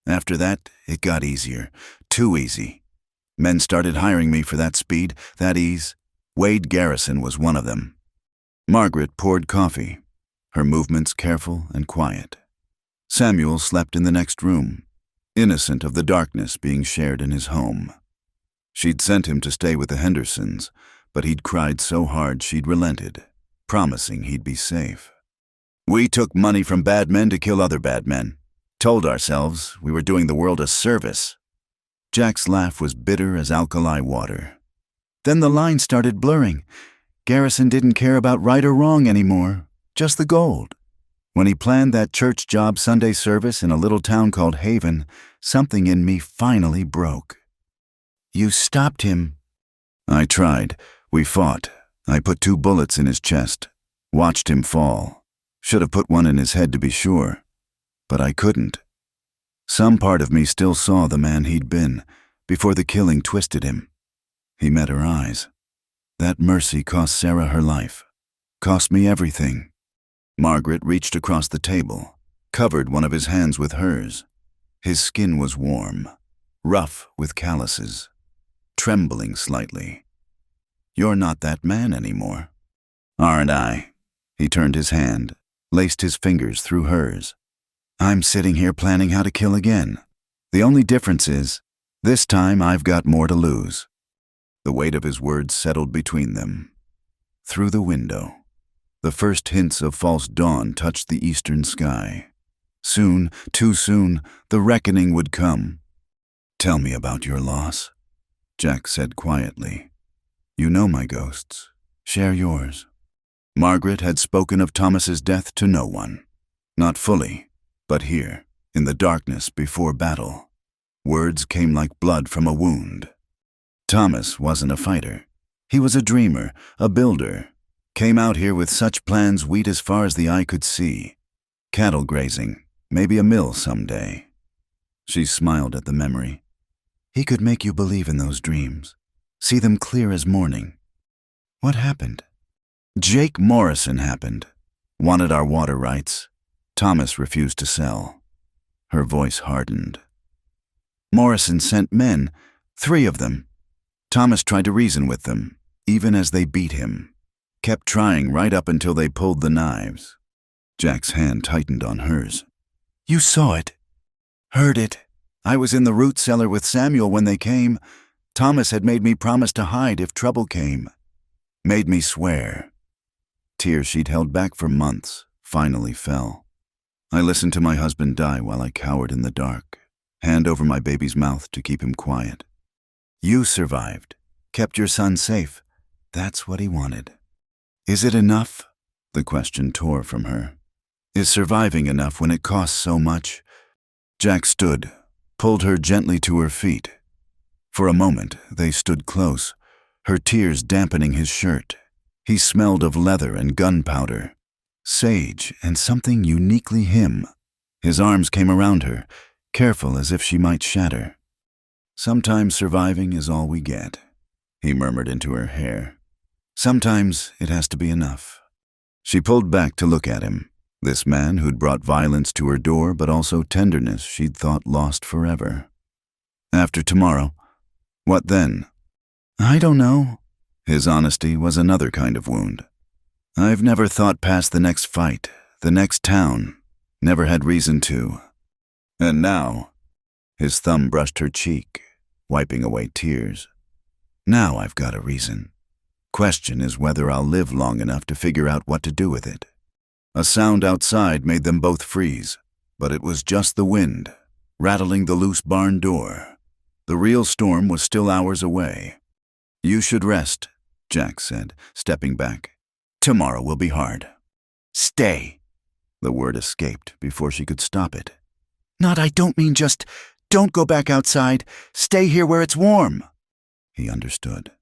"After that, it got easier, too easy. Men started hiring me for that speed, that ease. Wade Garrison was one of them." Margaret poured coffee, her movements careful and quiet. Samuel slept in the next room, innocent of the darkness being shared in his home. She'd sent him to stay with the Hendersons, but he'd cried so hard she'd relented, promising he'd be safe. "We took money from bad men to kill other bad men. Told ourselves we were doing the world a service." Jack's laugh was bitter as alkali water. "Then the lines started blurring. Garrison didn't care about right or wrong anymore, just the gold. When he planned that church job Sunday service in a little town called Haven, something in me finally broke." "You stopped him." "I tried. We fought. I put 2 bullets in his chest. Watched him fall. Should have put one in his head to be sure. But I couldn't. Some part of me still saw the man he'd been, before the killing twisted him." He met her eyes. That mercy cost Sarah her life. Cost me everything. Margaret reached across the table, covered one of his hands with hers. His skin was warm, rough with calluses, trembling slightly. You're not that man anymore. Aren't I? He turned his hand, laced his fingers through hers. I'm sitting here planning how to kill again. The only difference is, this time I've got more to lose. The weight of his words settled between them. Through the window, the first hints of false dawn touched the eastern sky. Soon, too soon, the reckoning would come. Tell me about your loss, Jack said quietly. You know my ghosts. Share yours. Margaret had spoken of Thomas's death to no one. Not fully, but here, in the darkness before battle. Words came like blood from a wound. Thomas wasn't a fighter. He was a dreamer, a builder. Came out here with such plans wheat as far as the eye could see. Cattle grazing, maybe a mill someday. She smiled at the memory. He could make you believe in those dreams. See them clear as morning. What happened? Jake Morrison happened. Wanted our water rights. Thomas refused to sell. Her voice hardened. Morrison sent men, 3 of them. Thomas tried to reason with them, even as they beat him. Kept trying right up until they pulled the knives. Jack's hand tightened on hers. You saw it. Heard it. I was in the root cellar with Samuel when they came. Thomas had made me promise to hide if trouble came. Made me swear. Tears she'd held back for months finally fell. I listened to my husband die while I cowered in the dark, hand over my baby's mouth to keep him quiet. You survived, kept your son safe. That's what he wanted. Is it enough? The question tore from her. Is surviving enough when it costs so much? Jack stood, pulled her gently to her feet. For a moment, they stood close, her tears dampening his shirt. He smelled of leather and gunpowder, sage and something uniquely him. His arms came around her, careful as if she might shatter. Sometimes surviving is all we get, he murmured into her hair. Sometimes it has to be enough. She pulled back to look at him, this man who'd brought violence to her door but also tenderness she'd thought lost forever. After tomorrow, what then? I don't know. His honesty was another kind of wound. I've never thought past the next fight, the next town. Never had reason to. And now, his thumb brushed her cheek, wiping away tears. Now I've got a reason. Question is whether I'll live long enough to figure out what to do with it. A sound outside made them both freeze, but it was just the wind, rattling the loose barn door. The real storm was still hours away. You should rest, Jack said, stepping back. Tomorrow will be hard. Stay. The word escaped before she could stop it. Not I don't mean just, don't go back outside. Stay here where it's warm. He understood.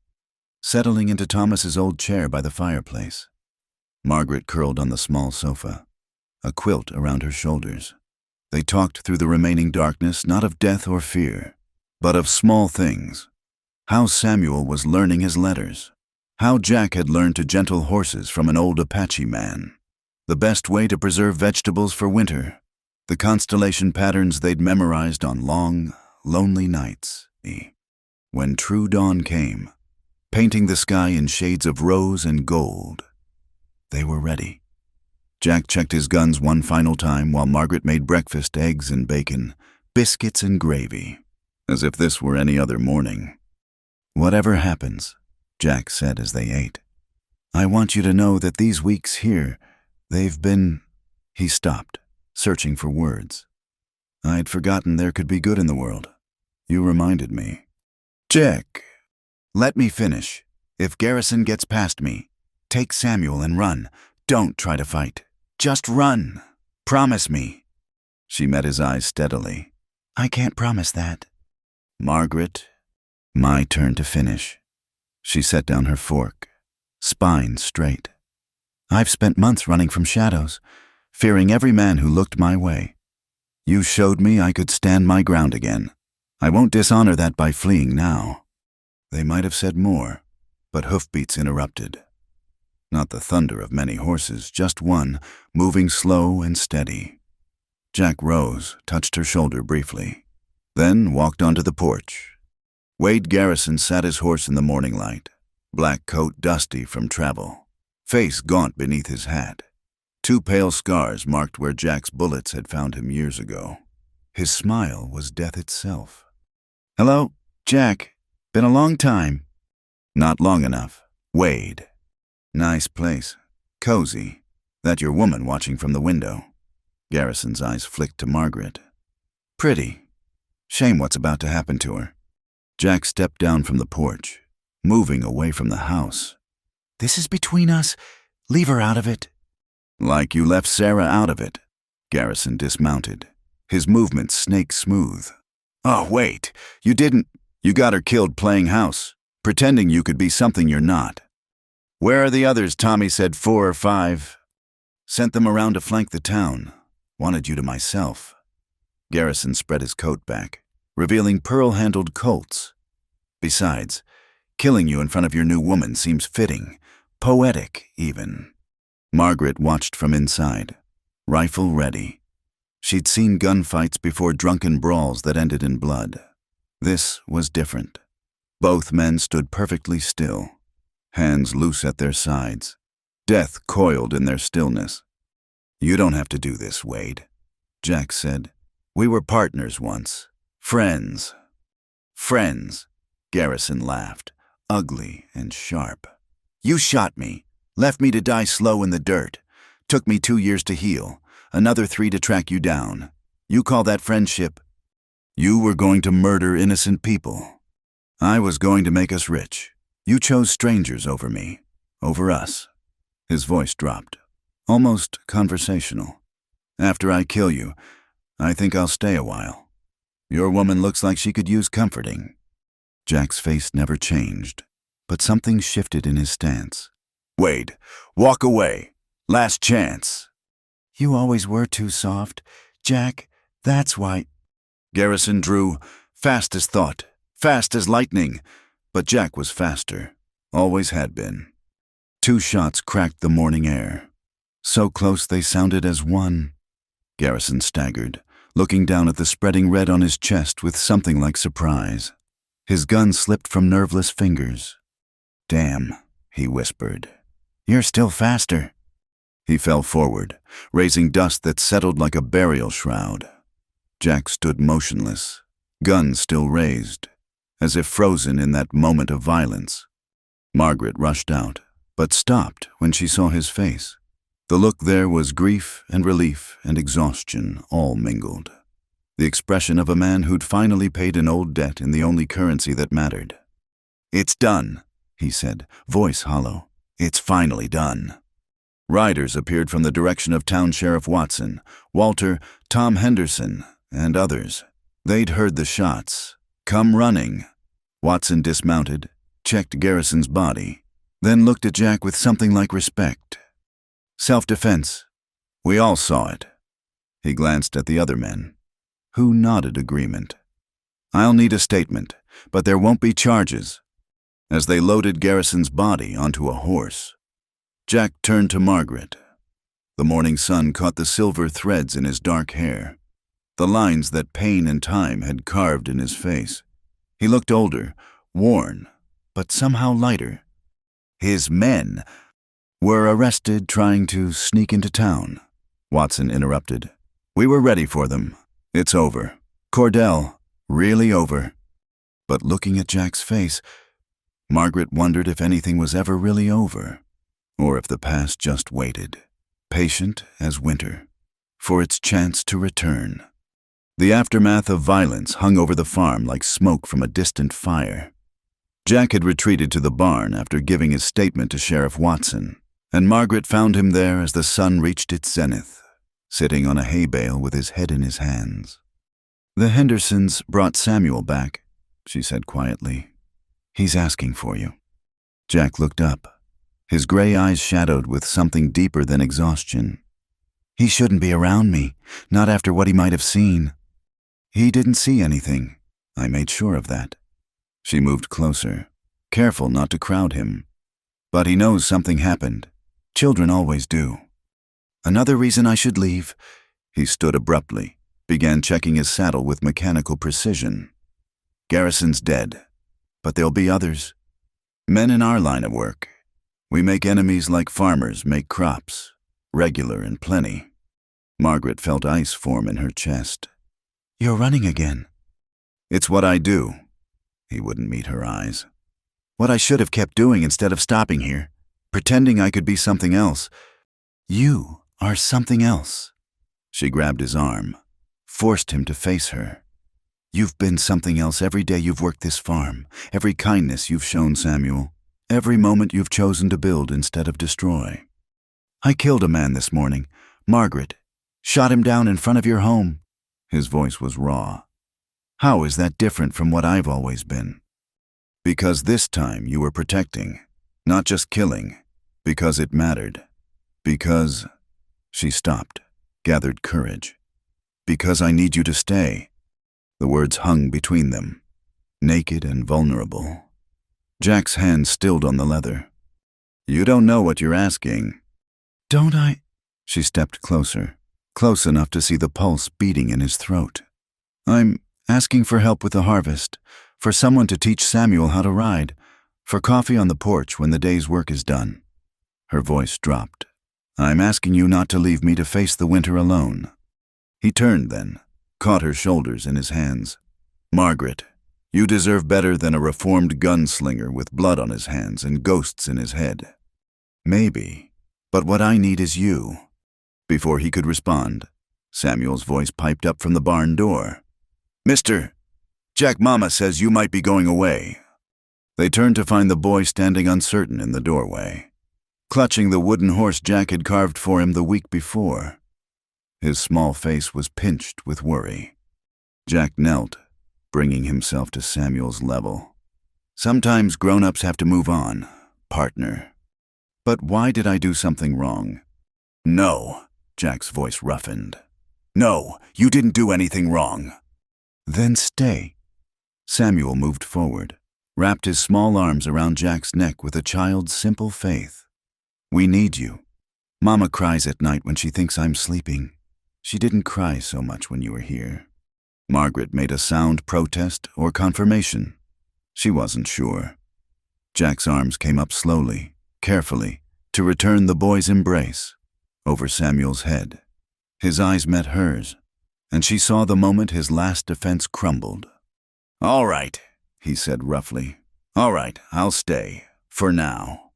Settling into Thomas's old chair by the fireplace. Margaret curled on the small sofa, a quilt around her shoulders. They talked through the remaining darkness, not of death or fear, but of small things. How Samuel was learning his letters. How Jack had learned to gentle horses from an old Apache man. The best way to preserve vegetables for winter. The constellation patterns they'd memorized on long, lonely nights. When true dawn came, painting the sky in shades of rose and gold. They were ready. Jack checked his guns one final time while Margaret made breakfast, eggs and bacon, biscuits and gravy, as if this were any other morning. Whatever happens, Jack said as they ate, I want you to know that these weeks here, they've been... He stopped, searching for words. I'd forgotten there could be good in the world. You reminded me. Jack, let me finish. If Garrison gets past me, take Samuel and run. Don't try to fight. Just run. Promise me. She met his eyes steadily. I can't promise that. Margaret, my turn to finish. She set down her fork, spine straight. I've spent months running from shadows, fearing every man who looked my way. You showed me I could stand my ground again. I won't dishonor that by fleeing now. They might have said more, but hoofbeats interrupted. Not the thunder of many horses, just one, moving slow and steady. Jack rose, touched her shoulder briefly, then walked onto the porch. Wade Garrison sat his horse in the morning light, black coat dusty from travel, face gaunt beneath his hat. 2 pale scars marked where Jack's bullets had found him years ago. His smile was death itself. "Hello, Jack. Been a long time." "Not long enough. Wade." "Nice place. Cozy. That your woman watching from the window?" Garrison's eyes flicked to Margaret. "Pretty. Shame what's about to happen to her." Jack stepped down from the porch, moving away from the house. "This is between us. Leave her out of it." "Like you left Sarah out of it." Garrison dismounted, his movements snake smooth. "Oh, wait. You didn't. You got her killed playing house, pretending you could be something you're not." "Where are the others?" Tommy said 4 or 5. "Sent them around to flank the town. Wanted you to myself." Garrison spread his coat back, revealing pearl-handled Colts. "Besides, killing you in front of your new woman seems fitting, poetic even." Margaret watched from inside, rifle ready. She'd seen gunfights before, drunken brawls that ended in blood. This was different. Both men stood perfectly still, hands loose at their sides, death coiled in their stillness. "You don't have to do this, Wade," Jack said. "We were partners once. Friends." "Friends," Garrison laughed, ugly and sharp. "You shot me, left me to die slow in the dirt. Took me 2 years to heal, another 3 to track you down. You call that friendship?" "You were going to murder innocent people. I was going to make us rich. You chose strangers over me, over us." His voice dropped, almost conversational. "After I kill you, I think I'll stay a while. Your woman looks like she could use comforting." Jack's face never changed, but something shifted in his stance. "Wade, walk away. Last chance." "You always were too soft, Jack. That's why." Garrison drew, fast as thought, fast as lightning, but Jack was faster, always had been. 2 shots cracked the morning air, so close they sounded as one. Garrison staggered, looking down at the spreading red on his chest with something like surprise. His gun slipped from nerveless fingers. "Damn," he whispered. "You're still faster." He fell forward, raising dust that settled like a burial shroud. Jack stood motionless, gun still raised, as if frozen in that moment of violence. Margaret rushed out, but stopped when she saw his face. The look there was grief and relief and exhaustion all mingled. The expression of a man who'd finally paid an old debt in the only currency that mattered. "It's done," he said, voice hollow. "It's finally done." Riders appeared from the direction of Town Sheriff Watson, Walter, Tom Henderson, and others. They'd heard the shots. "Come running." Watson dismounted, checked Garrison's body, then looked at Jack with something like respect. "Self-defense. We all saw it." He glanced at the other men, who nodded agreement. "I'll need a statement, but there won't be charges." As they loaded Garrison's body onto a horse, Jack turned to Margaret. The morning sun caught the silver threads in his dark hair, the lines that pain and time had carved in his face. He looked older, worn, but somehow lighter. "His men were arrested trying to sneak into town," Watson interrupted. "We were ready for them. It's over. Cordell, really over." But looking at Jack's face, Margaret wondered if anything was ever really over, or if the past just waited, patient as winter, for its chance to return. The aftermath of violence hung over the farm like smoke from a distant fire. Jack had retreated to the barn after giving his statement to Sheriff Watson, and Margaret found him there as the sun reached its zenith, sitting on a hay bale with his head in his hands. "The Hendersons brought Samuel back," she said quietly. "He's asking for you." Jack looked up, his gray eyes shadowed with something deeper than exhaustion. "He shouldn't be around me, not after what he might have seen." "He didn't see anything. I made sure of that." She moved closer, careful not to crowd him. But he knows something happened. Children always do. Another reason I should leave. He stood abruptly, began checking his saddle with mechanical precision. Garrison's dead, but there'll be others. Men in our line of work. We make enemies like farmers make crops, regular and plenty. Margaret felt ice form in her chest. You're running again. It's what I do. He wouldn't meet her eyes. What I should have kept doing instead of stopping here, pretending I could be something else. You are something else. She grabbed his arm, forced him to face her. You've been something else every day you've worked this farm, every kindness you've shown Samuel, every moment you've chosen to build instead of destroy. I killed a man this morning, Margaret, shot him down in front of your home. His voice was raw. How is that different from what I've always been? Because this time you were protecting, not just killing, because it mattered. Because... She stopped, gathered courage. Because I need you to stay. The words hung between them, naked and vulnerable. Jack's hand stilled on the leather. You don't know what you're asking. Don't I? She stepped closer, close enough to see the pulse beating in his throat. I'm asking for help with the harvest, for someone to teach Samuel how to ride, for coffee on the porch when the day's work is done. Her voice dropped. I'm asking you not to leave me to face the winter alone. He turned then, caught her shoulders in his hands. Margaret, you deserve better than a reformed gunslinger with blood on his hands and ghosts in his head. Maybe, but what I need is you. Before he could respond, Samuel's voice piped up from the barn door. Mister, Jack Mama says you might be going away. They turned to find the boy standing uncertain in the doorway, clutching the wooden horse Jack had carved for him the week before. His small face was pinched with worry. Jack knelt, bringing himself to Samuel's level. Sometimes grown-ups have to move on, partner. But why did I do something wrong? No, Jack's voice roughened. No, you didn't do anything wrong. Then stay. Samuel moved forward, wrapped his small arms around Jack's neck with a child's simple faith. We need you. Mama cries at night when she thinks I'm sleeping. She didn't cry so much when you were here. Margaret made a sound protest or confirmation. She wasn't sure. Jack's arms came up slowly, carefully, to return the boy's embrace, over Samuel's head. His eyes met hers, and she saw the moment his last defense crumbled. All right, he said roughly. All right, I'll stay, for now.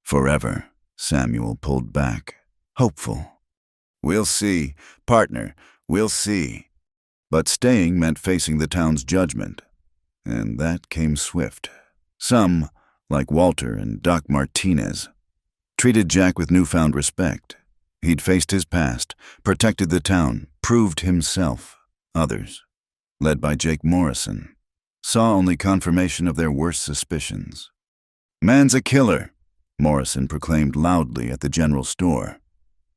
Forever, Samuel pulled back, hopeful. We'll see, partner, we'll see. But staying meant facing the town's judgment, and that came swift. Some, like Walter and Doc Martinez, treated Jack with newfound respect. He'd faced his past, protected the town, proved himself. Others, led by Jake Morrison, saw only confirmation of their worst suspicions. Man's a killer, Morrison proclaimed loudly at the general store.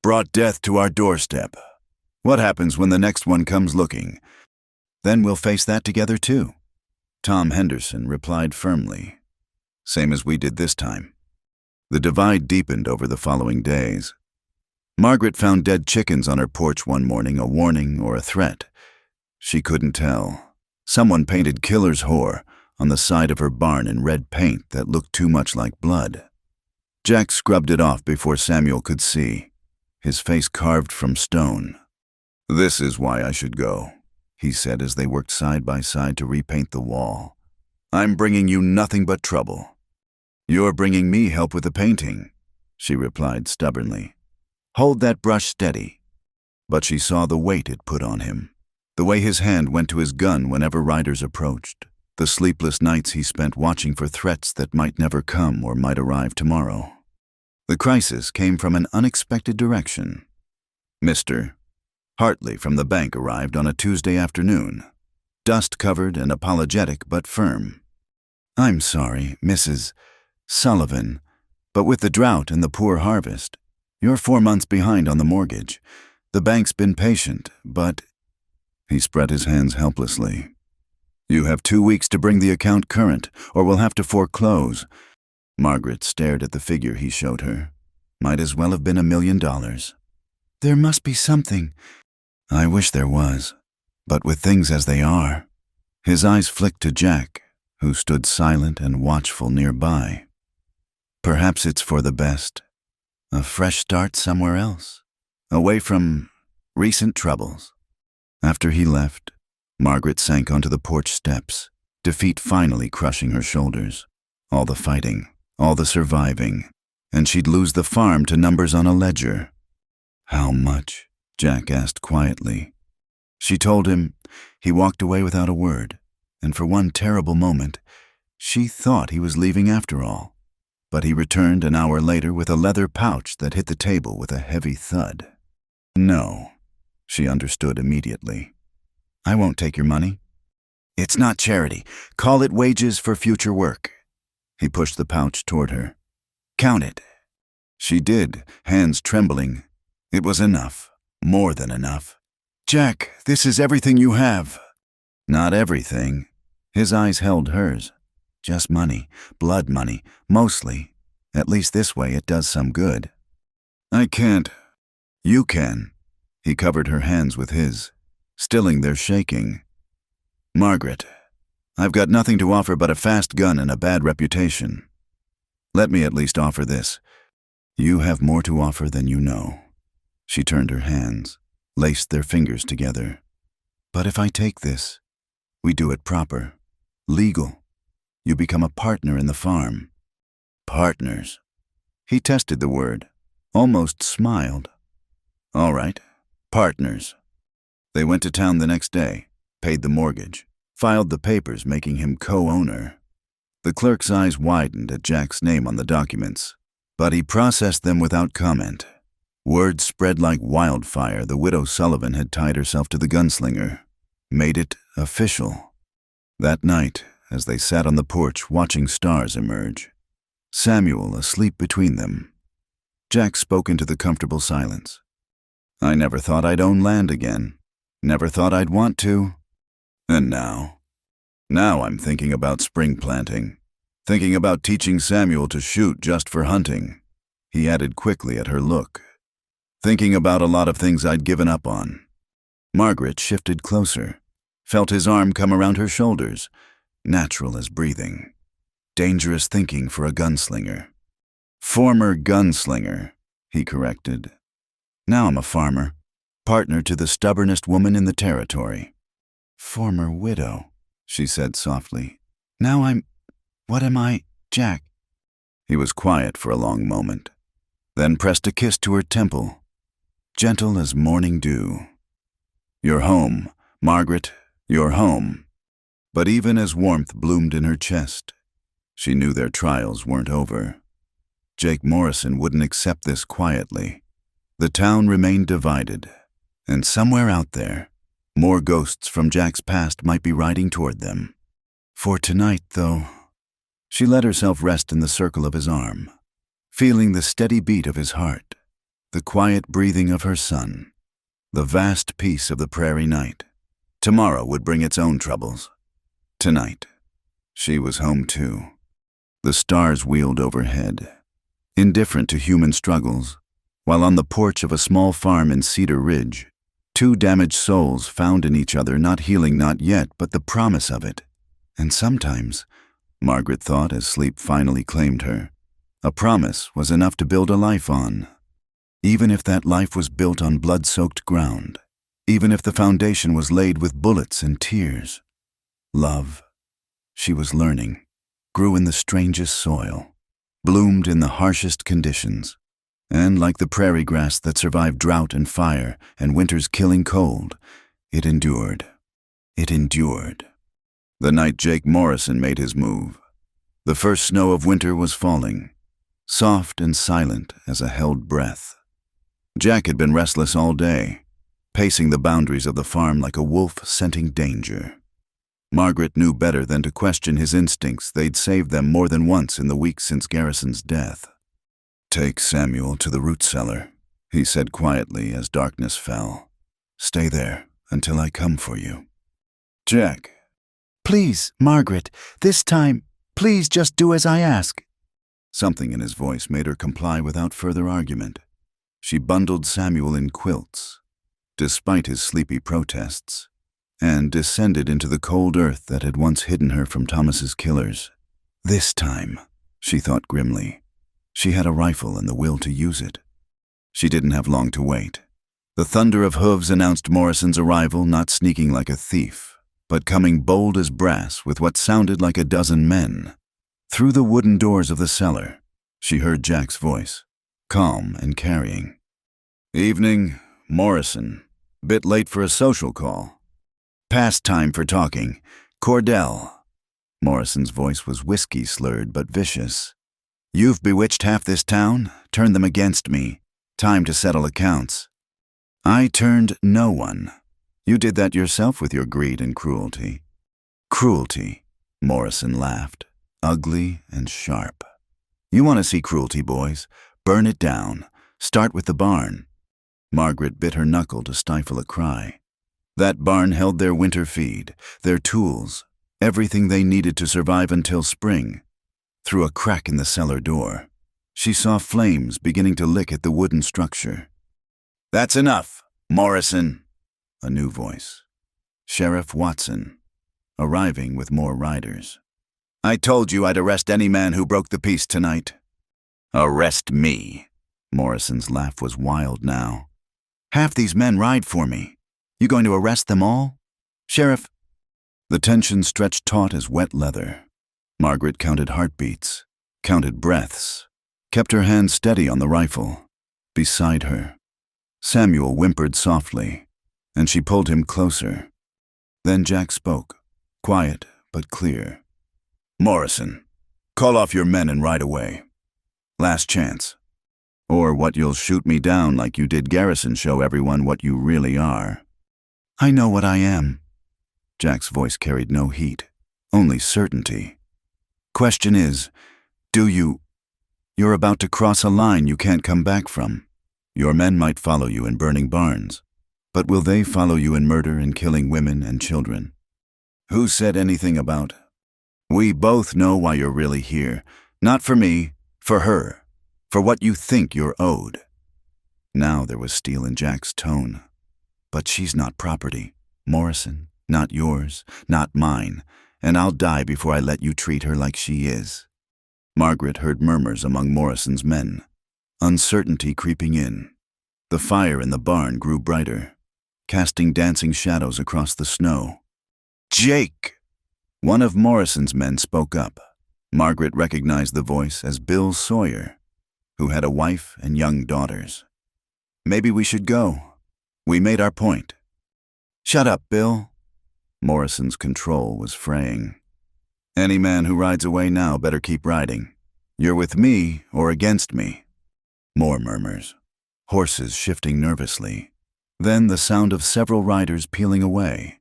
Brought death to our doorstep. What happens when the next one comes looking? Then we'll face that together too. Tom Henderson replied firmly. Same as we did this time. The divide deepened over the following days. Margaret found dead chickens on her porch one morning, a warning or a threat. She couldn't tell. Someone painted killer's whore on the side of her barn in red paint that looked too much like blood. Jack scrubbed it off before Samuel could see, his face carved from stone. This is why I should go, he said as they worked side by side to repaint the wall. I'm bringing you nothing but trouble. You're bringing me help with the painting, she replied stubbornly. Hold that brush steady. But she saw the weight it put on him, the way his hand went to his gun whenever riders approached, the sleepless nights he spent watching for threats that might never come or might arrive tomorrow. The crisis came from an unexpected direction. Mr. Hartley from the bank arrived on a Tuesday afternoon, dust-covered and apologetic but firm. I'm sorry, Mrs. Sullivan, but with the drought and the poor harvest, you're 4 months behind on the mortgage. The bank's been patient, but... He spread his hands helplessly. You have 2 weeks to bring the account current, or we'll have to foreclose. Margaret stared at the figure he showed her. Might as well have been $1 million. There must be something. I wish there was. But with things as they are. His eyes flicked to Jack, who stood silent and watchful nearby. Perhaps it's for the best. A fresh start somewhere else. Away from recent troubles. After he left, Margaret sank onto the porch steps, defeat finally crushing her shoulders. All the fighting, all the surviving, and she'd lose the farm to numbers on a ledger. How much? Jack asked quietly. She told him. He walked away without a word, and for one terrible moment, she thought he was leaving after all. But he returned an hour later with a leather pouch that hit the table with a heavy thud. No, she understood immediately. I won't take your money. It's not charity. Call it wages for future work. He pushed the pouch toward her. Count it. She did, hands trembling. It was enough, more than enough. Jack, this is everything you have. Not everything. His eyes held hers. Just money, blood money, mostly. At least this way it does some good. I can't. You can. He covered her hands with his, stilling their shaking. Margaret, I've got nothing to offer but a fast gun and a bad reputation. Let me at least offer this. You have more to offer than you know. She turned her hands, laced their fingers together. But if I take this, we do it proper, legal. You become a partner in the farm. Partners. He tested the word, almost smiled. All right, partners. They went to town the next day, paid the mortgage, filed the papers making him co-owner. The clerk's eyes widened at Jack's name on the documents, but he processed them without comment. Word spread like wildfire the widow Sullivan had tied herself to the gunslinger, made it official. That night, as they sat on the porch watching stars emerge, Samuel asleep between them, Jack spoke into the comfortable silence. I never thought I'd own land again. Never thought I'd want to. And now? Now I'm thinking about spring planting. Thinking about teaching Samuel to shoot just for hunting. He added quickly at her look. Thinking about a lot of things I'd given up on. Margaret shifted closer, felt his arm come around her shoulders, natural as breathing. Dangerous thinking for a gunslinger. Former gunslinger, he corrected. Now I'm a farmer, partner to the stubbornest woman in the territory. Former widow, she said softly. Now what am I, Jack? He was quiet for a long moment, then pressed a kiss to her temple, gentle as morning dew. You're home, Margaret, you're home. But even as warmth bloomed in her chest, she knew their trials weren't over. Jake Morrison wouldn't accept this quietly. The town remained divided, and somewhere out there, more ghosts from Jack's past might be riding toward them. For tonight, though, she let herself rest in the circle of his arm, feeling the steady beat of his heart, the quiet breathing of her son, the vast peace of the prairie night. Tomorrow would bring its own troubles. Tonight, she was home too. The stars wheeled overhead, indifferent to human struggles, while on the porch of a small farm in Cedar Ridge, two damaged souls found in each other, not healing not yet, but the promise of it. And sometimes, Margaret thought as sleep finally claimed her, a promise was enough to build a life on. Even if that life was built on blood-soaked ground, even if the foundation was laid with bullets and tears. Love, she was learning, grew in the strangest soil, bloomed in the harshest conditions, and like the prairie grass that survived drought and fire and winter's killing cold, it endured. It endured. The night Jake Morrison made his move, the first snow of winter was falling, soft and silent as a held breath. Jack had been restless all day, pacing the boundaries of the farm like a wolf scenting danger. Margaret knew better than to question his instincts. They'd saved them more than once in the weeks since Garrison's death. Take Samuel to the root cellar, he said quietly as darkness fell. Stay there until I come for you. Jack, Please, Margaret, this time, please just do as I ask." Something in his voice made her comply without further argument. She bundled Samuel in quilts, despite his sleepy protests, and descended into the cold earth that had once hidden her from Thomas's killers. This time, she thought grimly, she had a rifle and the will to use it. She didn't have long to wait. The thunder of hooves announced Morrison's arrival, not sneaking like a thief, but coming bold as brass with what sounded like a dozen men. Through the wooden doors of the cellar, she heard Jack's voice, calm and carrying. "Evening, Morrison. Bit late for a social call." "Past time for talking. Cordell." Morrison's voice was whiskey-slurred but vicious. "You've bewitched half this town, turned them against me. Time to settle accounts." "I turned no one. You did that yourself with your greed and cruelty." "Cruelty," Morrison laughed, ugly and sharp. "You want to see cruelty, boys? Burn it down. Start with the barn." Margaret bit her knuckle to stifle a cry. That barn held their winter feed, their tools, everything they needed to survive until spring. Through a crack in the cellar door, she saw flames beginning to lick at the wooden structure. "That's enough, Morrison." A new voice. Sheriff Watson, arriving with more riders. "I told you I'd arrest any man who broke the peace tonight." "Arrest me." Morrison's laugh was wild now. "Half these men ride for me. You going to arrest them all? Sheriff?" The tension stretched taut as wet leather. Margaret counted heartbeats, counted breaths, kept her hand steady on the rifle. Beside her, Samuel whimpered softly, and she pulled him closer. Then Jack spoke, quiet but clear. "Morrison, call off your men and ride away. Last chance. Or what you'll shoot me down like you did Garrison, show everyone what you really are." "I know what I am." Jack's voice carried no heat, only certainty. "Question is, do you? You're about to cross a line you can't come back from. Your men might follow you in burning barns, but will they follow you in murder and killing women and children? Who said anything about? We both know why you're really here. Not for me, for her, for what you think you're owed." Now there was steel in Jack's tone. "But she's not property, Morrison, not yours, not mine, and I'll die before I let you treat her like she is." Margaret heard murmurs among Morrison's men, uncertainty creeping in. The fire in the barn grew brighter, casting dancing shadows across the snow. "Jake!" One of Morrison's men spoke up. Margaret recognized the voice as Bill Sawyer, who had a wife and young daughters. "Maybe we should go. We made our point." "Shut up, Bill." Morrison's control was fraying. "Any man who rides away now better keep riding. You're with me or against me." More murmurs, horses shifting nervously. Then the sound of several riders peeling away,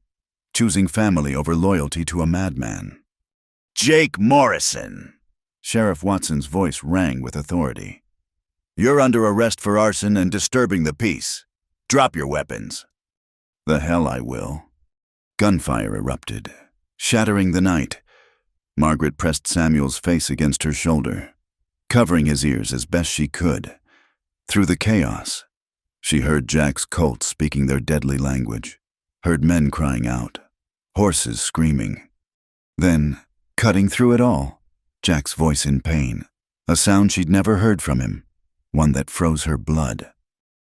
choosing family over loyalty to a madman. "Jake Morrison!" Sheriff Watson's voice rang with authority. "You're under arrest for arson and disturbing the peace. Drop your weapons." "The hell I will." Gunfire erupted, shattering the night. Margaret pressed Samuel's face against her shoulder, covering his ears as best she could. Through the chaos, she heard Jack's Colts speaking their deadly language, heard men crying out, horses screaming. Then, cutting through it all, Jack's voice in pain, a sound she'd never heard from him, one that froze her blood.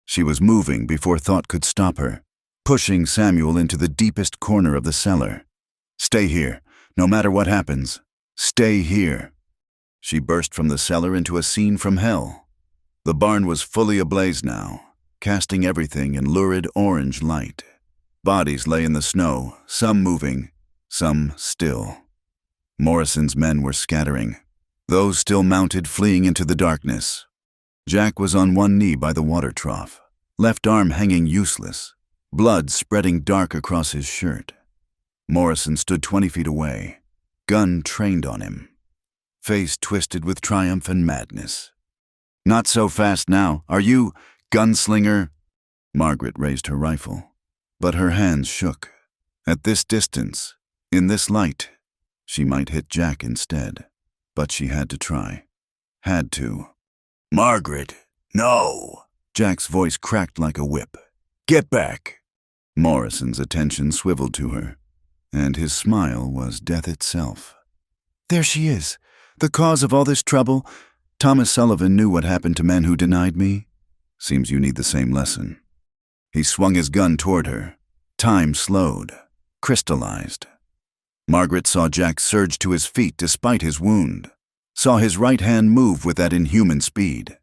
She was moving before thought could stop her, pushing Samuel into the deepest corner of the cellar. "Stay here, no matter what happens. Stay here." She burst from the cellar into a scene from hell. The barn was fully ablaze now, casting everything in lurid orange light. Bodies lay in the snow, some moving, some still. Morrison's men were scattering, those still mounted fleeing into the darkness. Jack was on one knee by the water trough, left arm hanging useless, blood spreading dark across his shirt. Morrison stood 20 feet away, gun trained on him, face twisted with triumph and madness. "Not so fast now, are you, gunslinger?" Margaret raised her rifle, but her hands shook. At this distance, In this light, she might hit Jack instead, but she had to try. Had to. Margaret, no. Jack's voice cracked like a whip. Get back. Morrison's attention swiveled to her, and his smile was death itself. There she is, the cause of all this trouble. Thomas Sullivan knew what happened to men who denied me. Seems you need the same lesson. He swung his gun toward her. Time slowed, crystallized. Margaret saw Jack surge to his feet despite his wound, saw his right hand move with that inhuman speed.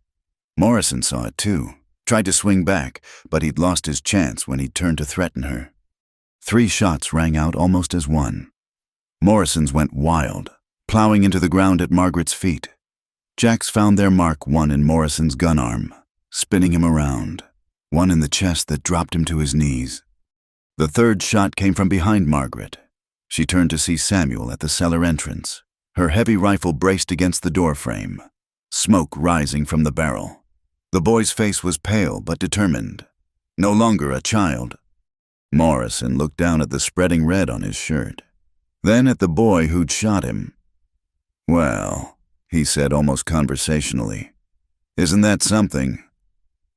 Morrison saw it too, tried to swing back, but he'd lost his chance when he turned to threaten her. 3 shots rang out almost as one. Morrison's went wild, plowing into the ground at Margaret's feet. Jack's found their mark, one in Morrison's gun arm, spinning him around, one in the chest that dropped him to his knees. The 3rd shot came from behind Margaret. She turned to see Samuel at the cellar entrance, her heavy rifle braced against the doorframe, smoke rising from the barrel. The boy's face was pale but determined, no longer a child. Morrison looked down at the spreading red on his shirt, then at the boy who'd shot him. "Well," he said almost conversationally, "isn't that something?"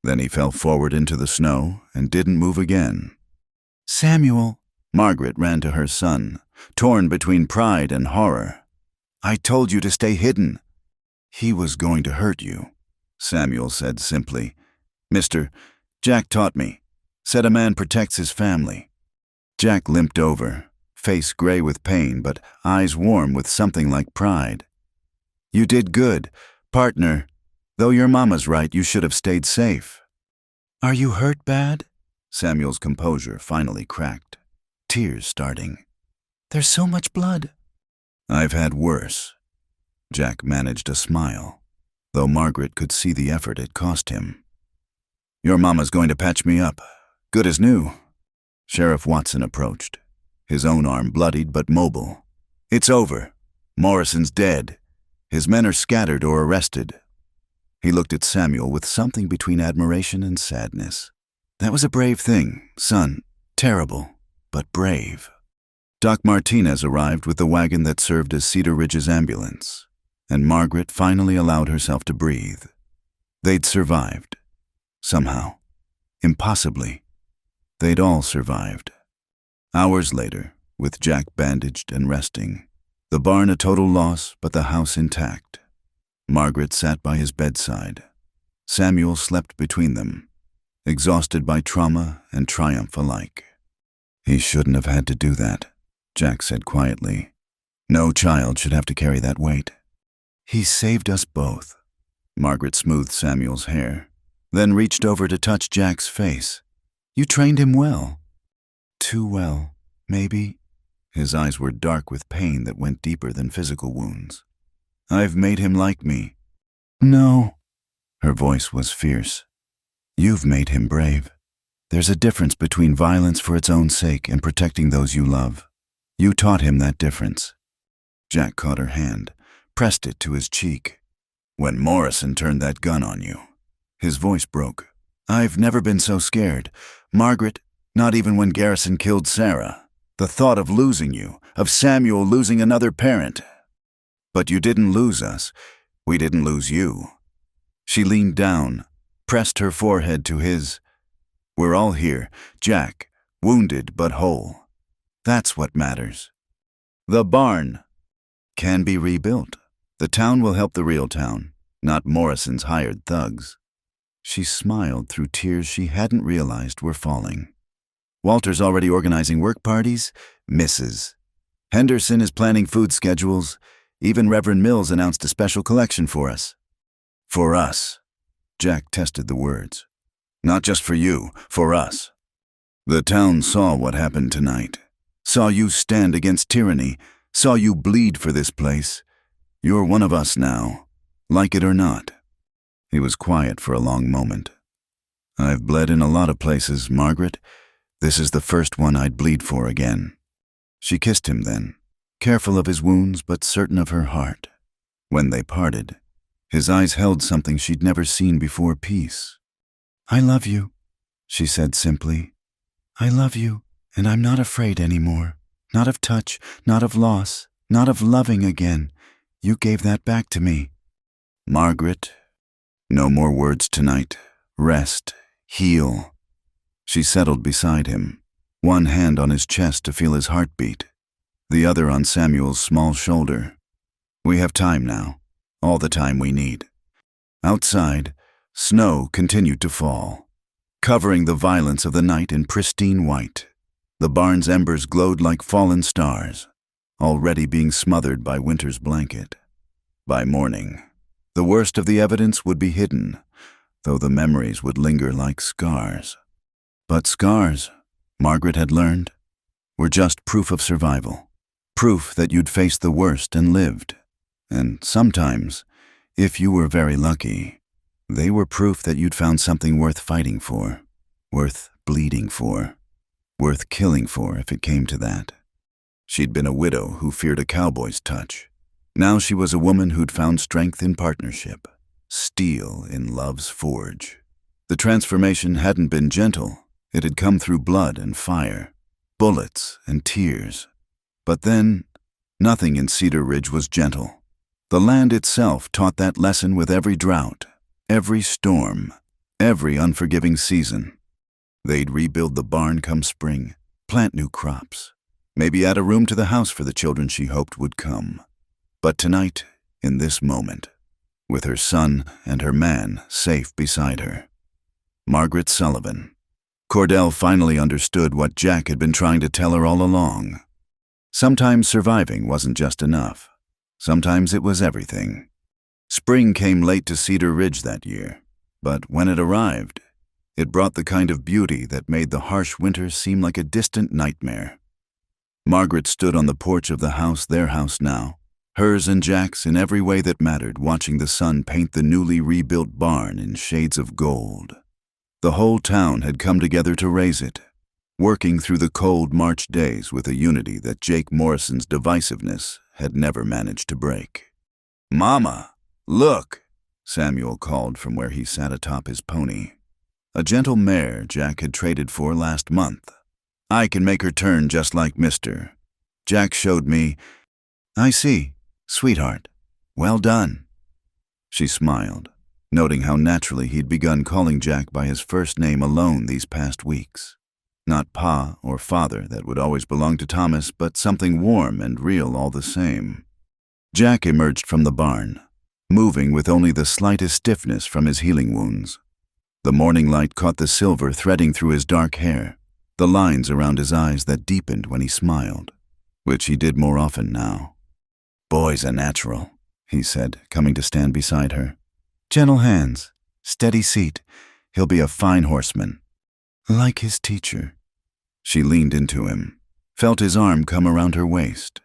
Then he fell forward into the snow and didn't move again. "Samuel," Margaret ran to her son, torn between pride and horror. "I told you to stay hidden." "He was going to hurt you," Samuel said simply. "Mister, Jack taught me. Said a man protects his family." Jack limped over, face gray with pain but eyes warm with something like pride. "You did good, partner. Though your mama's right, you should have stayed safe." "Are you hurt bad?" Samuel's composure finally cracked, tears starting. "There's so much blood." "I've had worse." Jack managed a smile, though Margaret could see the effort it cost him. "Your mama's going to patch me up. Good as new." Sheriff Watson approached, his own arm bloodied but mobile. "It's over. Morrison's dead. His men are scattered or arrested." He looked at Samuel with something between admiration and sadness. "That was a brave thing, son. Terrible, but brave." Doc Martinez arrived with the wagon that served as Cedar Ridge's ambulance, and Margaret finally allowed herself to breathe. They'd survived. Somehow. Impossibly. They'd all survived. Hours later, with Jack bandaged and resting, the barn a total loss but the house intact, Margaret sat by his bedside. Samuel slept between them, exhausted by trauma and triumph alike. "He shouldn't have had to do that," Jack said quietly. "No child should have to carry that weight." "He saved us both." Margaret smoothed Samuel's hair, then reached over to touch Jack's face. "You trained him well." "Too well, maybe." His eyes were dark with pain that went deeper than physical wounds. "I've made him like me." "No." Her voice was fierce. "You've made him brave. There's a difference between violence for its own sake and protecting those you love. You taught him that difference." Jack caught her hand, pressed it to his cheek. "When Morrison turned that gun on you." His voice broke. "I've never been so scared. Margaret, not even when Garrison killed Sarah. The thought of losing you, of Samuel losing another parent. But you didn't lose us. We didn't lose you." She leaned down, pressed her forehead to his. "We're all here, Jack, wounded but whole. That's what matters. The barn can be rebuilt. The town will help the real town, not Morrison's hired thugs." She smiled through tears she hadn't realized were falling. "Walter's already organizing work parties. Mrs. Henderson is planning food schedules. Even Reverend Mills announced a special collection for us." "For us." Jack tested the words. "Not just for you, for us. The town saw what happened tonight. Saw you stand against tyranny. Saw you bleed for this place. You're one of us now, like it or not." He was quiet for a long moment. "I've bled in a lot of places, Margaret. This is the first one I'd bleed for again." She kissed him then, careful of his wounds but certain of her heart. When they parted, his eyes held something she'd never seen before: peace. "I love you," she said simply. "I love you, and I'm not afraid anymore. Not of touch, not of loss, not of loving again. You gave that back to me. Margaret, no more words tonight. Rest, heal. She settled beside him, one hand on his chest to feel his heartbeat, the other on Samuel's small shoulder. We have time now, all the time we need. Outside, snow continued to fall, covering the violence of the night in pristine white. The barn's embers glowed like fallen stars, already being smothered by winter's blanket. By morning, the worst of the evidence would be hidden, though the memories would linger like scars. But scars, Margaret had learned, were just proof of survival, proof that you'd faced the worst and lived. And sometimes, if you were very lucky, they were proof that you'd found something worth fighting for, worth bleeding for, worth killing for if it came to that. She'd been a widow who feared a cowboy's touch. Now she was a woman who'd found strength in partnership, steel in love's forge. The transformation hadn't been gentle. It had come through blood and fire, bullets and tears. But then, nothing in Cedar Ridge was gentle. The land itself taught that lesson with every drought, every storm, every unforgiving season. They'd rebuild the barn come spring, plant new crops, maybe add a room to the house for the children she hoped would come. But tonight, in this moment, with her son and her man safe beside her, Margaret Sullivan, Cordell finally understood what Jack had been trying to tell her all along. Sometimes surviving wasn't just enough. Sometimes it was everything. Spring came late to Cedar Ridge that year, but when it arrived, it brought the kind of beauty that made the harsh winter seem like a distant nightmare. Margaret stood on the porch of the house, their house now, hers and Jack's in every way that mattered, watching the sun paint the newly rebuilt barn in shades of gold. The whole town had come together to raise it, working through the cold March days with a unity that Jake Morrison's divisiveness had never managed to break. "Mama, look," Samuel called from where he sat atop his pony, a gentle mare Jack had traded for last month. "I can make her turn just like Mister. Jack showed me." "I see, sweetheart. Well done." She smiled, noting how naturally he'd begun calling Jack by his first name alone these past weeks. Not Pa or Father that would always belong to Thomas, but something warm and real all the same. Jack emerged from the barn, moving with only the slightest stiffness from his healing wounds. The morning light caught the silver threading through his dark hair, the lines around his eyes that deepened when he smiled, which he did more often now. "Boy's a natural," he said, coming to stand beside her. "Gentle hands, steady seat. He'll be a fine horseman." "Like his teacher." She leaned into him, felt his arm come around her waist.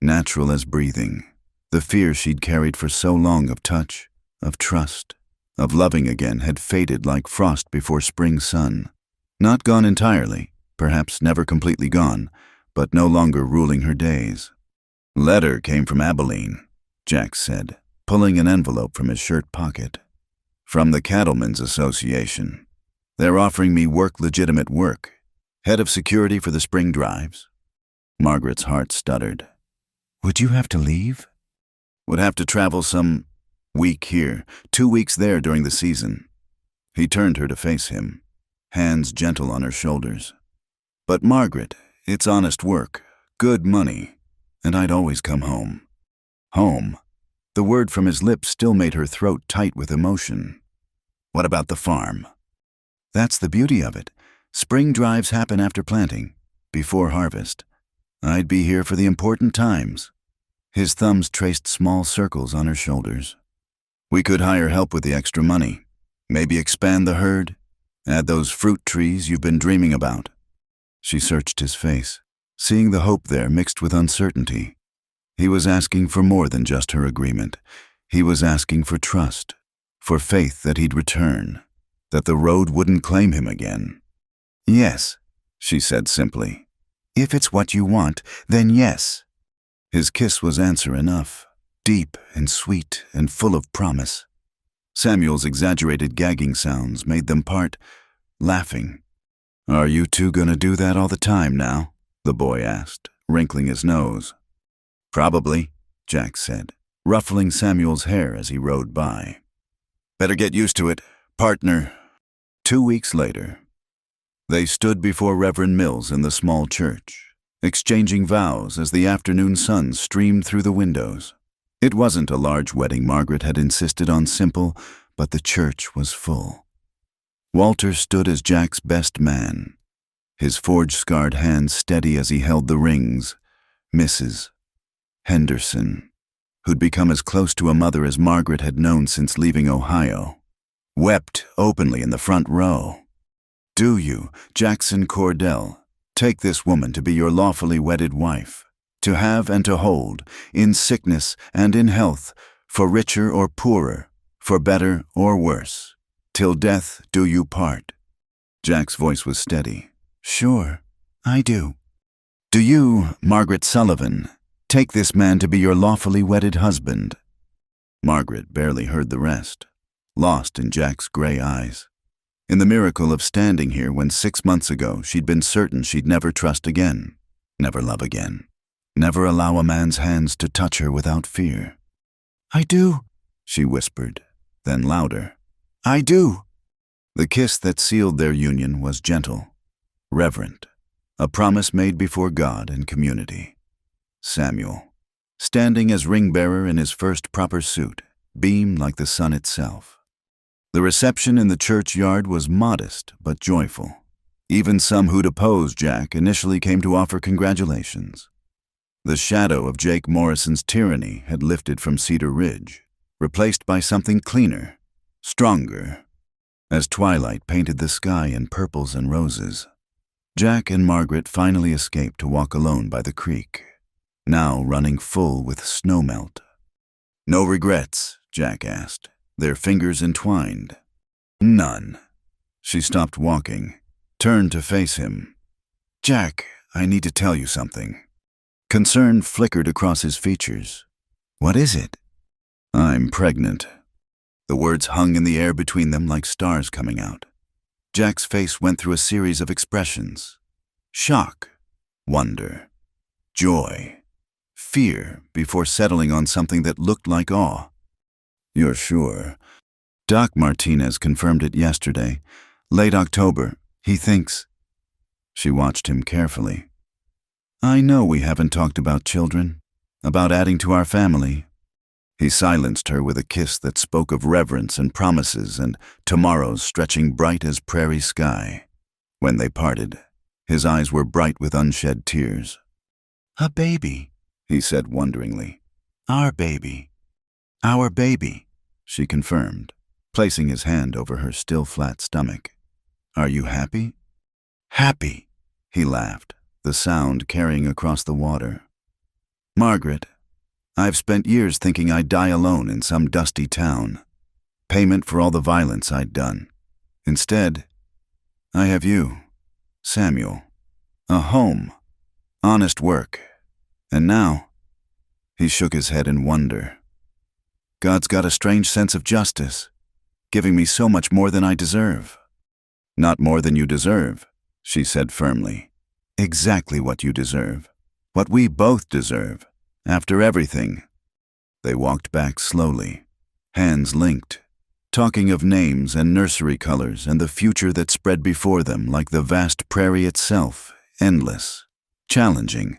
Natural as breathing, the fear she'd carried for so long of touch, of trust, of loving again had faded like frost before spring sun. Not gone entirely, perhaps never completely gone, but no longer ruling her days. "Letter came from Abilene," Jack said, pulling an envelope from his shirt pocket. "From the Cattlemen's Association. They're offering me legitimate work. Head of security for the spring drives." Margaret's heart stuttered. "Would you have to leave?" "Would have to travel some week here, 2 weeks there during the season." He turned her to face him, hands gentle on her shoulders. "But Margaret, it's honest work, good money, and I'd always come home." Home. The word from his lips still made her throat tight with emotion. "What about the farm?" "That's the beauty of it. Spring drives happen after planting, before harvest. I'd be here for the important times." His thumbs traced small circles on her shoulders. "We could hire help with the extra money. Maybe expand the herd, add those fruit trees you've been dreaming about." She searched his face, seeing the hope there mixed with uncertainty. He was asking for more than just her agreement. He was asking for trust, for faith that he'd return, that the road wouldn't claim him again. "Yes," she said simply. "If it's what you want, then yes." His kiss was answer enough, deep and sweet and full of promise. Samuel's exaggerated gagging sounds made them part, laughing. "Are you two gonna do that all the time now?" the boy asked, wrinkling his nose. "Probably," Jack said, ruffling Samuel's hair as he rode by. "Better get used to it, partner." 2 weeks later, they stood before Reverend Mills in the small church, exchanging vows as the afternoon sun streamed through the windows. It wasn't a large wedding Margaret had insisted on, simple, but the church was full. Walter stood as Jack's best man, his forge-scarred hands steady as he held the rings. Mrs. Henderson, who'd become as close to a mother as Margaret had known since leaving Ohio, wept openly in the front row. "Do you, Jackson Cordell, take this woman to be your lawfully wedded wife, to have and to hold, in sickness and in health, for richer or poorer, for better or worse, till death do you part?" Jack's voice was steady. "Sure, I do." "Do you, Margaret Sullivan, take this man to be your lawfully wedded husband?" Margaret barely heard the rest, lost in Jack's gray eyes, in the miracle of standing here when 6 months ago she'd been certain she'd never trust again, never love again, never allow a man's hands to touch her without fear. "I do," she whispered, then louder. "I do." The kiss that sealed their union was gentle, reverent, a promise made before God and community. Samuel, standing as ring-bearer in his first proper suit, beamed like the sun itself. The reception in the churchyard was modest but joyful. Even some who'd opposed Jack initially came to offer congratulations. The shadow of Jake Morrison's tyranny had lifted from Cedar Ridge, replaced by something cleaner, stronger, as twilight painted the sky in purples and roses. Jack and Margaret finally escaped to walk alone by the creek, now running full with snowmelt. "No regrets?" Jack asked, their fingers entwined. "None." She stopped walking, turned to face him. "Jack, I need to tell you something." Concern flickered across his features. "What is it?" "I'm pregnant." The words hung in the air between them like stars coming out. Jack's face went through a series of expressions: shock, wonder, joy, fear, before settling on something that looked like awe. "You're sure?" "Doc Martinez confirmed it yesterday. Late October, he thinks." She watched him carefully. "I know we haven't talked about children, about adding to our family." He silenced her with a kiss that spoke of reverence and promises and tomorrows stretching bright as prairie sky. When they parted, his eyes were bright with unshed tears. "A baby," he said wonderingly. "Our baby." "Our baby," she confirmed, placing his hand over her still flat stomach. "Are you happy?" "Happy," he laughed, the sound carrying across the water. "Margaret, I've spent years thinking I'd die alone in some dusty town, payment for all the violence I'd done. Instead, I have you, Samuel, a home, honest work, and now," he shook his head in wonder, "God's got a strange sense of justice, giving me so much more than I deserve." "Not more than you deserve," she said firmly. "Exactly what you deserve, what we both deserve. After everything." They walked back slowly, hands linked, talking of names and nursery colors and the future that spread before them like the vast prairie itself, endless, challenging,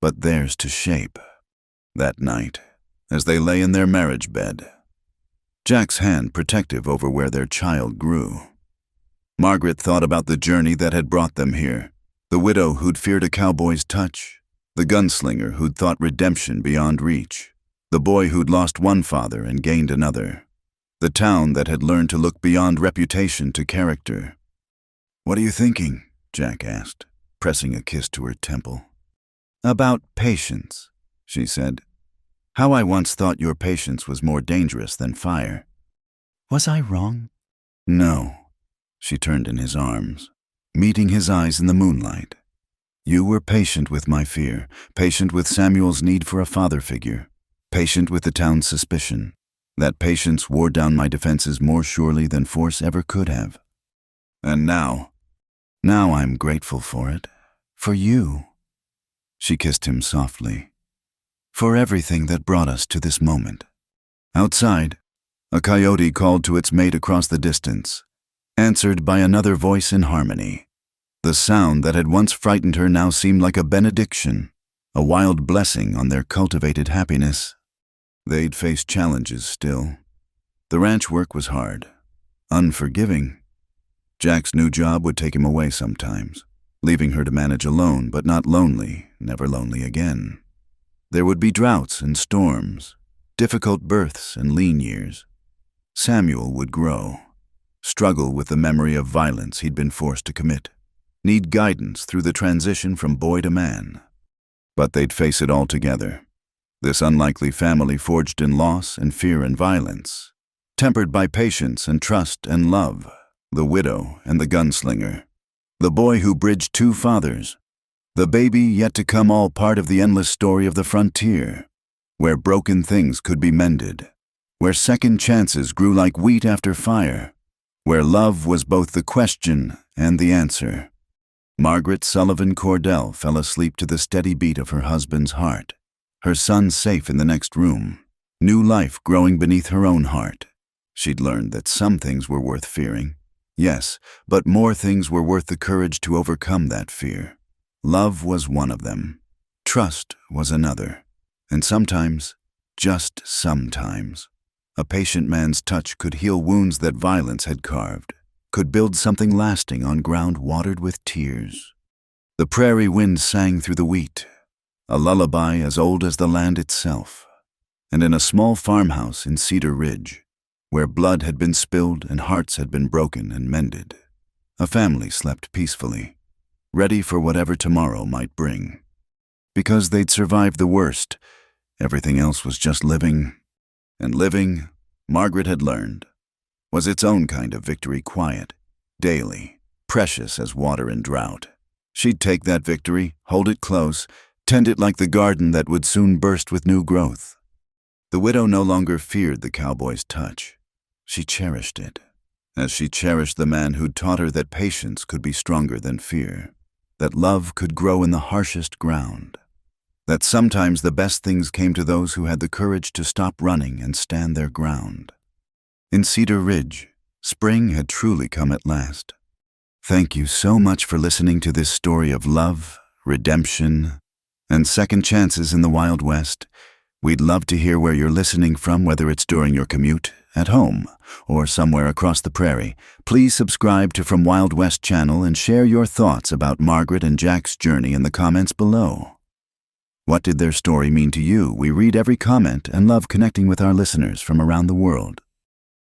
but theirs to shape. That night, as they lay in their marriage bed, Jack's hand protective over where their child grew, Margaret thought about the journey that had brought them here, the widow who'd feared a cowboy's touch, the gunslinger who'd thought redemption beyond reach, the boy who'd lost one father and gained another, the town that had learned to look beyond reputation to character. "What are you thinking?" Jack asked, pressing a kiss to her temple. "About patience," she said. "How I once thought your patience was more dangerous than fire." "Was I wrong?" "No." She turned in his arms, meeting his eyes in the moonlight. "You were patient with my fear, patient with Samuel's need for a father figure, patient with the town's suspicion. That patience wore down my defenses more surely than force ever could have. And now I'm grateful for it. For you." She kissed him softly. For everything that brought us to this moment. Outside, a coyote called to its mate across the distance, answered by another voice in harmony. The sound that had once frightened her now seemed like a benediction, a wild blessing on their cultivated happiness. They'd face challenges still. The ranch work was hard, unforgiving. Jack's new job would take him away sometimes, leaving her to manage alone, but not lonely, never lonely again. There would be droughts and storms, difficult births and lean years. Samuel would grow, struggle with the memory of violence he'd been forced to commit, need guidance through the transition from boy to man. But they'd face it all together. This unlikely family forged in loss and fear and violence, tempered by patience and trust and love, the widow and the gunslinger, the boy who bridged two fathers, the baby yet to come, all part of the endless story of the frontier, where broken things could be mended, where second chances grew like wheat after fire, where love was both the question and the answer. Margaret Sullivan Cordell fell asleep to the steady beat of her husband's heart, her son safe in the next room, new life growing beneath her own heart. She'd learned that some things were worth fearing. Yes, but more things were worth the courage to overcome that fear. Love was one of them. Trust was another. And sometimes, just sometimes, a patient man's touch could heal wounds that violence had carved, could build something lasting on ground watered with tears. The prairie wind sang through the wheat, a lullaby as old as the land itself. And in a small farmhouse in Cedar Ridge, where blood had been spilled and hearts had been broken and mended, a family slept peacefully, ready for whatever tomorrow might bring. Because they'd survived the worst, everything else was just living. And living, Margaret had learned, was its own kind of victory, quiet, daily, precious as water in drought. She'd take that victory, hold it close, tend it like the garden that would soon burst with new growth. The widow no longer feared the cowboy's touch. She cherished it, as she cherished the man who'd taught her that patience could be stronger than fear, that love could grow in the harshest ground, that sometimes the best things came to those who had the courage to stop running and stand their ground. In Cedar Ridge, spring had truly come at last. Thank you so much for listening to this story of love, redemption, and second chances in the Wild West. We'd love to hear where you're listening from, whether it's during your commute, at home, or somewhere across the prairie. Please subscribe to From Wild West channel and share your thoughts about Margaret and Jack's journey in the comments below. What did their story mean to you? We read every comment and love connecting with our listeners from around the world.